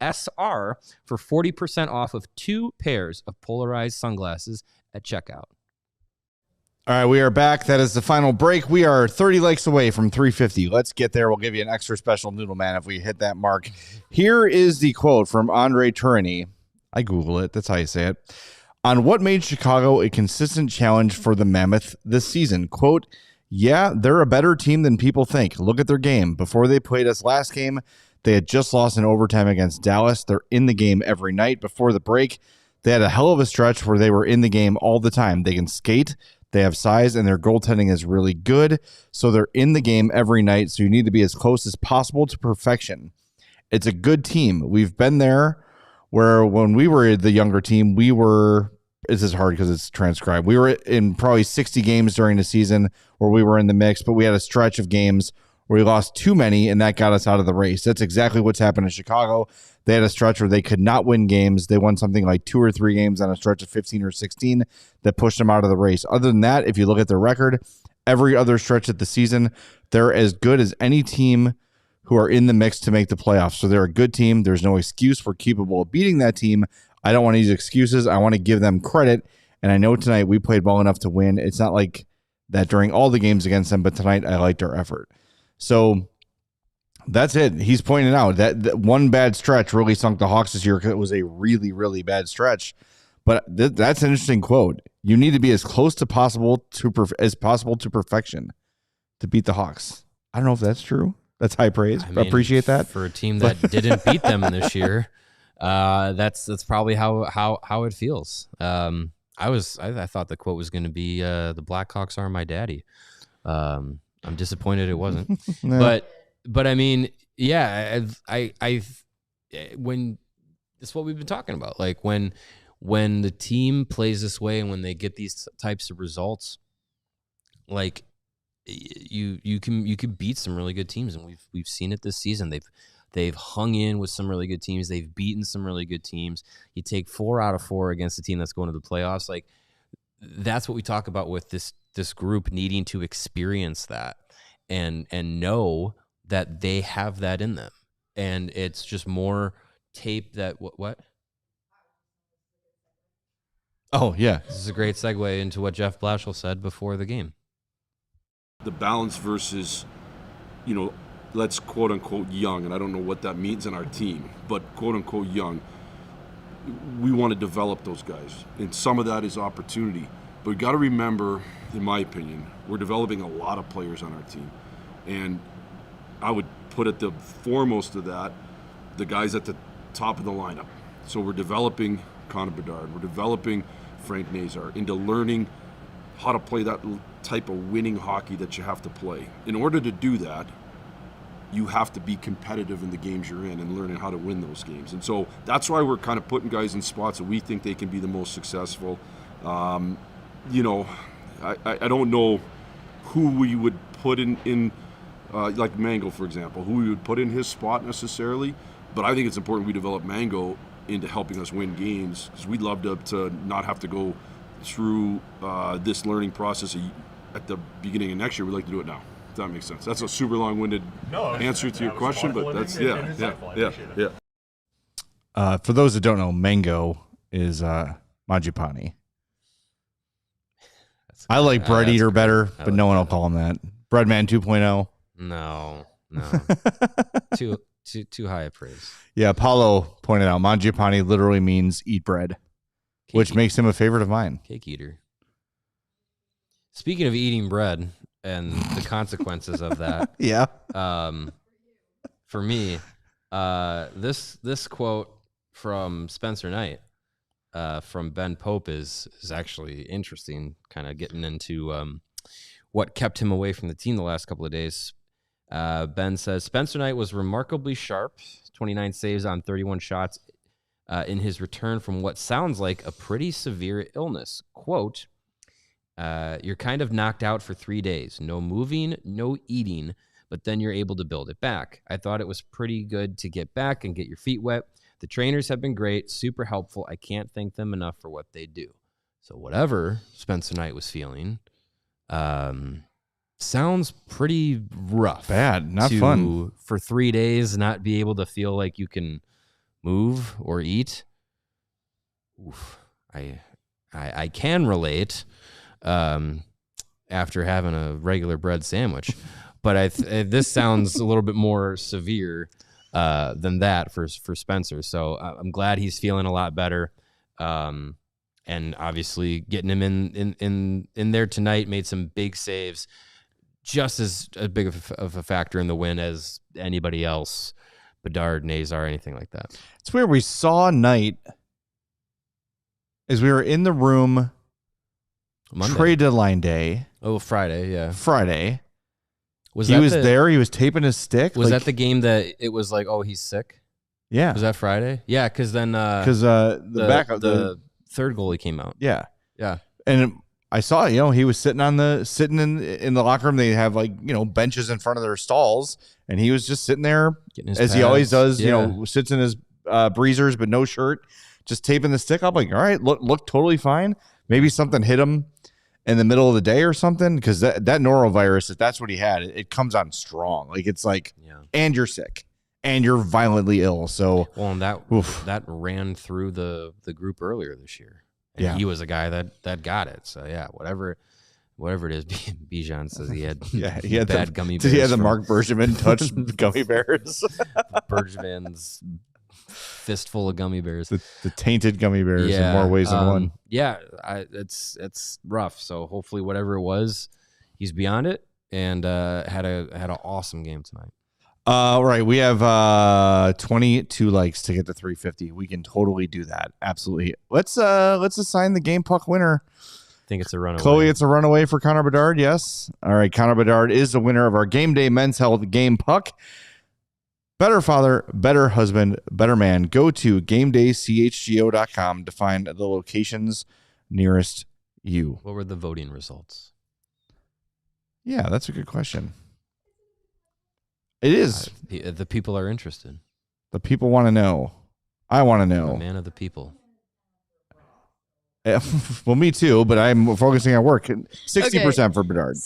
for 40% off of 2 pairs of polarized sunglasses at checkout. All right, we are back. That is the final break. We are 30 likes away from 350. Let's get there. We'll give you an extra special Noodle Man if we hit that mark. Here is the quote from Andre Tourigny. I Google it. That's how you say it. On what made Chicago a consistent challenge for the Mammoth this season. Quote, yeah, they're a better team than people think. Look at their game. Before they played us last game, they had just lost in overtime against Dallas. They're in the game every night. Before the break, they had a hell of a stretch where they were in the game all the time. They can skate. They have size, and their goaltending is really good. So they're in the game every night. So you need to be as close as possible to perfection. It's a good team. We've been there where when we were the younger team, we were this is hard because it's transcribed. We were in probably 60 games during the season where we were in the mix, but we had a stretch of games where we lost too many, and that got us out of the race. That's exactly what's happened in Chicago. They had a stretch where they could not win games. They won something like 2 or 3 games on a stretch of 15 or 16 that pushed them out of the race. Other than that, if you look at their record, every other stretch of the season, they're as good as any team who are in the mix to make the playoffs. So they're a good team. There's no excuse. We're capable of beating that team. I don't want to use excuses. I want to give them credit. And I know tonight we played well enough to win. It's not like that during all the games against them, but tonight I liked our effort. So that's it. He's pointing out that one bad stretch really sunk the Hawks this year because it was a really, really bad stretch. But that's an interesting quote. You need to be as close to possible as possible to perfection to beat the Hawks. I don't know if that's true. That's high praise. I appreciate that for a team that didn't beat them this year. That's probably how it feels. I thought the quote was going to be the Blackhawks are my daddy. I'm disappointed it wasn't. No. But I mean, yeah, when it's what we've been talking about. Like when the team plays this way and when they get these types of results, like you can beat some really good teams, and we've seen it this season. They've hung in with some really good teams. They've beaten some really good teams. You take 4 out of 4 against a team that's going to the playoffs. Like that's what we talk about with this group needing to experience that and know that they have that in them. And it's just more tape that what? Oh, yeah. This is a great segue into what Jeff Blashill said before the game. The balance versus, let's quote-unquote young, and I don't know what that means in our team, but quote-unquote young, we want to develop those guys. And some of that is opportunity. But we got to remember, in my opinion, we're developing a lot of players on our team. And I would put at the foremost of that the guys at the top of the lineup. So we're developing Connor Bedard. We're developing Frank Nazar into learning how to play that type of winning hockey that you have to play. In order to do that, you have to be competitive in the games you're in and learning how to win those games. And so that's why we're kind of putting guys in spots that we think they can be the most successful. I don't know who we would put in like Mango, for example, who we would put in his spot necessarily, but I think it's important we develop Mango into helping us win games, because we'd love to not have to go through this learning process at the beginning of next year. We'd like to do it now, if that makes sense. That's a super long-winded answer to your question, but that's, yeah. For those that don't know, Mango is Mangiapane. I like Bread Eater better, but no one will call him that. Breadman 2.0. No. Too high a praise. Yeah, Paulo pointed out Mangiapane literally means eat bread, which makes him a favorite of mine. Cake eater. Speaking of eating bread and the consequences of that, yeah. For me, this quote from Spencer Knight from Ben Pope is actually interesting, kind of getting into what kept him away from the team the last couple of days. Ben says, Spencer Knight was remarkably sharp, 29 saves on 31 shots in his return from what sounds like a pretty severe illness. Quote, you're kind of knocked out for 3 days. No moving, no eating, but then you're able to build it back. I thought it was pretty good to get back and get your feet wet. The trainers have been great, super helpful. I can't thank them enough for what they do. So whatever Spencer Knight was feeling, sounds pretty rough. Bad, not fun. For 3 days, not be able to feel like you can move or eat. Oof. I can relate after having a regular bread sandwich, but this sounds a little bit more severe than that for Spencer. So I'm glad he's feeling a lot better. And obviously getting him in there tonight, made some big saves, just as big of a factor in the win as anybody else, Bedard, Nazar, anything like that. It's weird. We saw Knight as we were in the room Monday. Trade deadline day. Oh, Friday, yeah. Friday. He was there. He was taping his stick. Was that the game that it was like, oh, he's sick? Yeah. Was that Friday? Yeah, because then... the third goal he came out. Yeah. Yeah. And I saw, he was sitting in the locker room. They have benches in front of their stalls, and he was just sitting there as he always does. Sits in his breezers but no shirt, just taping the stick up. Like, all right, look totally fine. Maybe something hit him in the middle of the day or something, because that norovirus, if that's what he had, it comes on strong. Like, it's like, and you're sick and you're violently ill. So and that ran through the group earlier this year. And he was a guy that got it. So whatever it is, Bijan says he had he had bad gummy bears. Did he have the Mark Bergevin touched gummy bears? Bergevin's fistful of gummy bears. The tainted gummy bears in more ways than one. Yeah, it's rough. So hopefully whatever it was, he's beyond it and had an awesome game tonight. Right, we have 22 likes to get to 350. We can totally do that. Absolutely. Let's assign the game puck winner. I think it's a runaway. Chloe, it's a runaway for Connor Bedard. Yes. All right, Connor Bedard is the winner of our Game Day Men's Health Game Puck. Better father, better husband, better man. Go to GameDayCHGO.com to find the locations nearest you. What were the voting results? Yeah, that's a good question. It is. The people are interested. The people want to know. I want to know. I'm a man of the people. Well, me too, but I'm focusing on work. 60% for Bedard.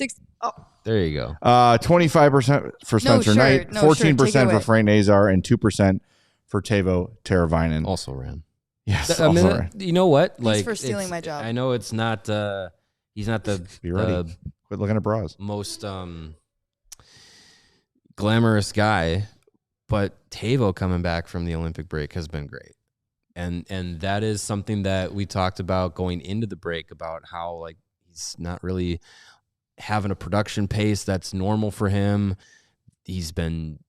There you go. 25% for Spencer Knight, 14% for Frank Nazar, and 2% for Teuvo Teravainen. Also ran. Yes. You know what? He's for stealing my job. I know it's not. He's not the. Be ready. Quit looking at bras. Most glamorous guy, but Teuvo coming back from the Olympic break has been great. And that is something that we talked about going into the break, about how he's not really having a production pace that's normal for him. He's been,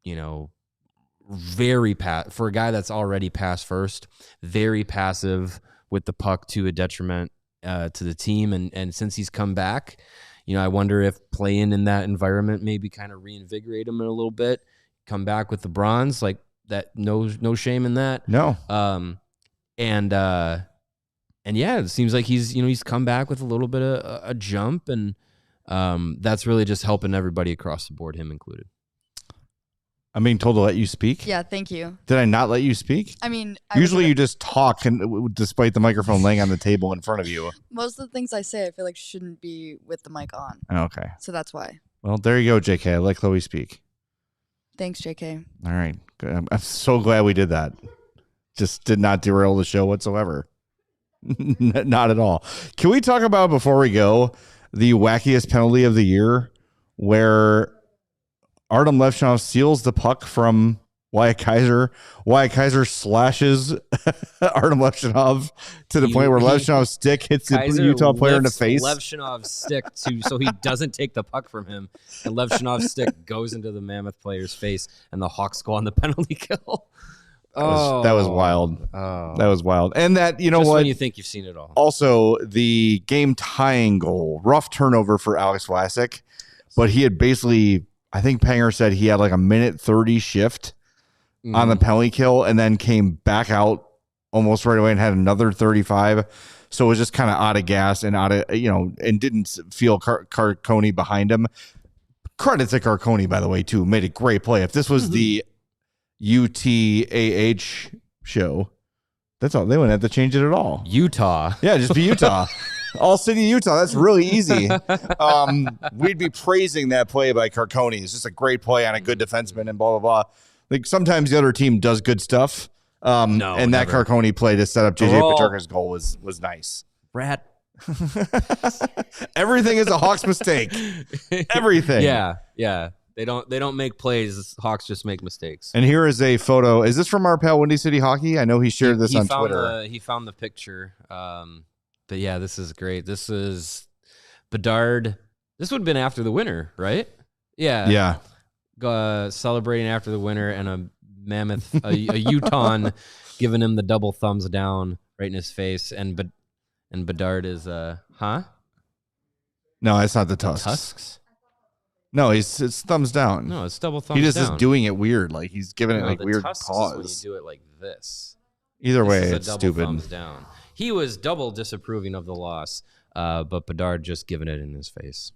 very for a guy that's already pass first, very passive with the puck to a detriment to the team. And since he's come back, I wonder if playing in that environment maybe kind of reinvigorate him in a little bit. Come back with the bronze, like that. No shame in that. No. And yeah, it seems like he's come back with a little bit of a jump, and that's really just helping everybody across the board, him included. I'm being told to let you speak. Yeah, thank you. Did I not let you speak? I mean, usually you just talk, and despite the microphone laying on the table in front of you. Most of the things I say, I feel like shouldn't be with the mic on. Okay. So that's why. Well, there you go, JK. I let Chloe speak. Thanks, JK. All right. Good. I'm so glad we did that. Just did not derail the show whatsoever. Not at all. Can we talk about, before we go, the wackiest penalty of the year, where Artem Levshunov steals the puck from Wyatt Kaiser. Wyatt Kaiser slashes Artem Levshunov to the point where Levshunov's stick hits the Utah player in the face. Levshunov's stick so he doesn't take the puck from him, and Levshunov's stick goes into the Mammoth player's face, and the Hawks go on the penalty kill. That was wild. Oh. That was wild. And that, you know Just what? when you think you've seen it all. Also, the game tying goal, rough turnover for Alex Vlasic, but he had basically, I think Panger said he had like a minute 30 shift on the penalty kill, and then came back out almost right away and had another 35. So it was just kind of out of gas and out of, and didn't feel Carconi behind him. Credit to Carconi, by the way, too. Made a great play. If this was the UTAH show, that's all. They wouldn't have to change it at all. Utah. Yeah, just be Utah. All-City, Utah. That's really easy. We'd be praising that play by Carconi. It's just a great play on a good defenseman and blah, blah, blah. Like, sometimes the other team does good stuff. And that never. Carconi play to set up JJ Peterka's goal was nice. Rat. Everything is a Hawks mistake. Everything. Yeah. They don't make plays. Hawks just make mistakes. And here is a photo. Is this from our pal Windy City Hockey? I know he shared this on Twitter. He found the picture. But yeah, this is great. This is Bedard. This would have been after the winner, right? Yeah. Yeah. Celebrating after the winner, and a Mammoth, a Utah giving him the double thumbs down right in his face. And Bedard is, No, it's not the tusks. Tusks? No, it's thumbs down. No, it's double thumbs down. He just is doing it weird. Like, he's giving it like weird tusks pause. is when you do it like this. Either way, This is it's a double stupid. thumbs down. he was double disapproving of the loss, but Bedard just giving it in his face.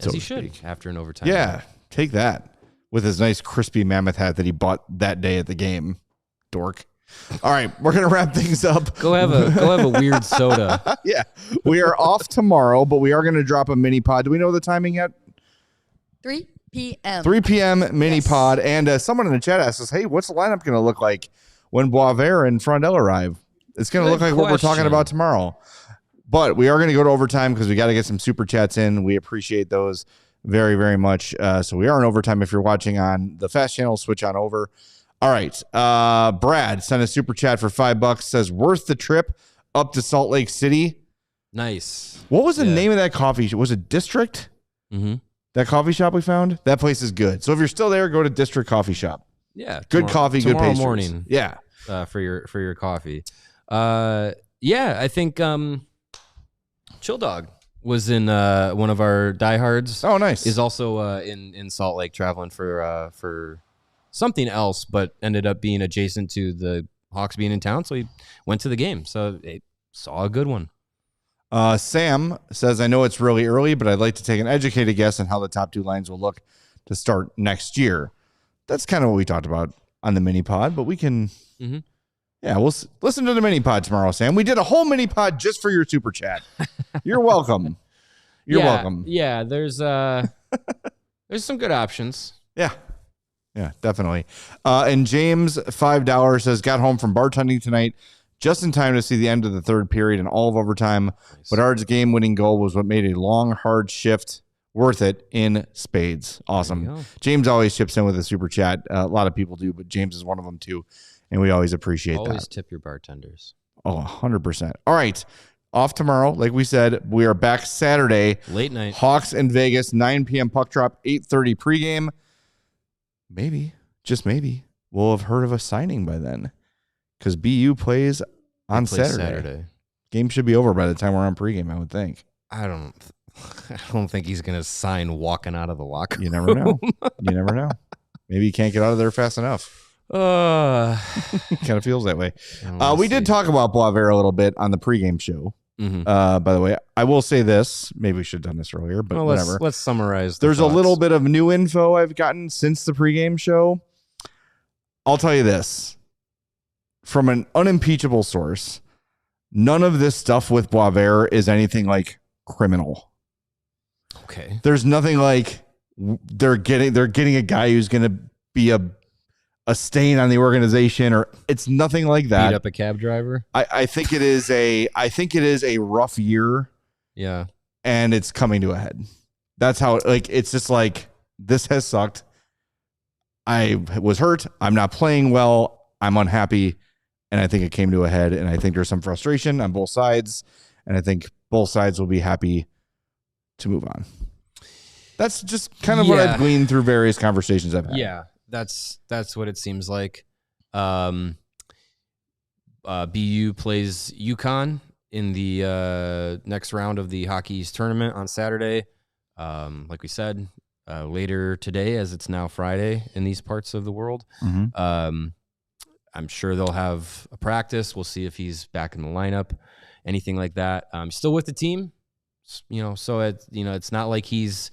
As So he to should speak. after an overtime. Yeah, take that with his nice crispy Mammoth hat that he bought that day at the game. Dork. All right, we're going to wrap things up. Go have a weird soda. Yeah, we are off tomorrow, but we are going to drop a mini pod. Do we know the timing yet? 3 p.m. 3 p.m. mini Yes. pod. And someone in the chat asked us, hey, what's the lineup going to look like when Boisvert and Frondel arrive? It's going to look Good like what we're talking question. about tomorrow. But we are going to go to overtime because we got to get some super chats in. We appreciate those very, very much. So we are in overtime. If you're watching on the Fast Channel, switch on over. All right. Brad sent a super chat for $5. Says, worth the trip up to Salt Lake City. Nice. What was the Yeah. name of that coffee shop? Was it District? Mm-hmm. That coffee shop we found? That place is good. So if you're still there, go to District Coffee Shop. Yeah. Good coffee, good tomorrow pastries. morning. Yeah. For your coffee. Yeah, I think Chill Dog was in one of our diehards. Oh, nice. Is also in Salt Lake traveling for something else, but ended up being adjacent to the Hawks being in town, so he went to the game. So he saw a good one. Sam says, I know it's really early, but I'd like to take an educated guess on how the top two lines will look to start next year. That's kind of what we talked about on the mini pod, but we can, yeah, we'll listen to the mini pod tomorrow, Sam. We did a whole mini pod just for your super chat. You're welcome. You're welcome. Yeah, there's some good options. Yeah. Yeah, definitely. And James, $5, says, got home from bartending tonight just in time to see the end of the third period and all of overtime. Nice. Bedard's game-winning goal was what made a long, hard shift worth it in spades. There you Awesome. go. James always chips in with a super chat. A lot of people do, but James is one of them too, and we always appreciate Always that. tip your bartenders. Oh, 100%. All right. Off tomorrow. Like we said, we are back Saturday. Late night. Hawks in Vegas, 9 p.m. puck drop, 8:30 pregame. Maybe, just maybe, we'll have heard of a signing by then because BU plays on Play Saturday. Game should be over by the time we're on pregame, I would think. I don't think he's gonna sign walking out of the locker You room. never know. You never know. Maybe he can't get out of there fast enough. Kind of feels that way. We did talk about Boisvert a little bit on the pregame show. By the way, I will say this. Maybe we should have done this earlier, but whatever. Let's summarize. There's a little bit of new info I've gotten since the pregame show. I'll tell you this. From an unimpeachable source, none of this stuff with Boisvert is anything like criminal. Okay. There's nothing like they're getting a guy who's going to be a stain on the organization, or it's nothing like that. Beat up a cab driver. I think it is a rough year. Yeah. And it's coming to a head. That's how, like, it's just like, this has sucked. I was hurt. I'm not playing well. I'm unhappy. And I think it came to a head. And I think there's some frustration on both sides. And I think both sides will be happy to move on. That's just kind of what I've gleaned through various conversations I've had. Yeah, that's what it seems like. BU plays UConn in the next round of the Hockey East tournament on Saturday. Like we said, later today, as it's now Friday in these parts of the world. I'm sure they'll have a practice. We'll see if he's back in the lineup, anything like that. Still with the team, so it's not like he's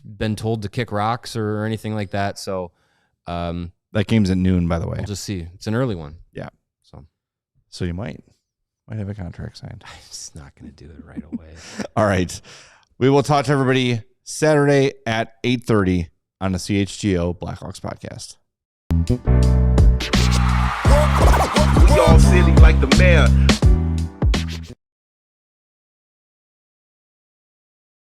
been told to kick rocks or anything like that. So that game's at noon, by the way. We'll just see. It's an early one. Yeah. So you might have a contract signed. I'm just not going to do it right away. All right. We will talk to everybody Saturday at 8:30 on the CHGO Blackhawks podcast. We all silly like the mayor.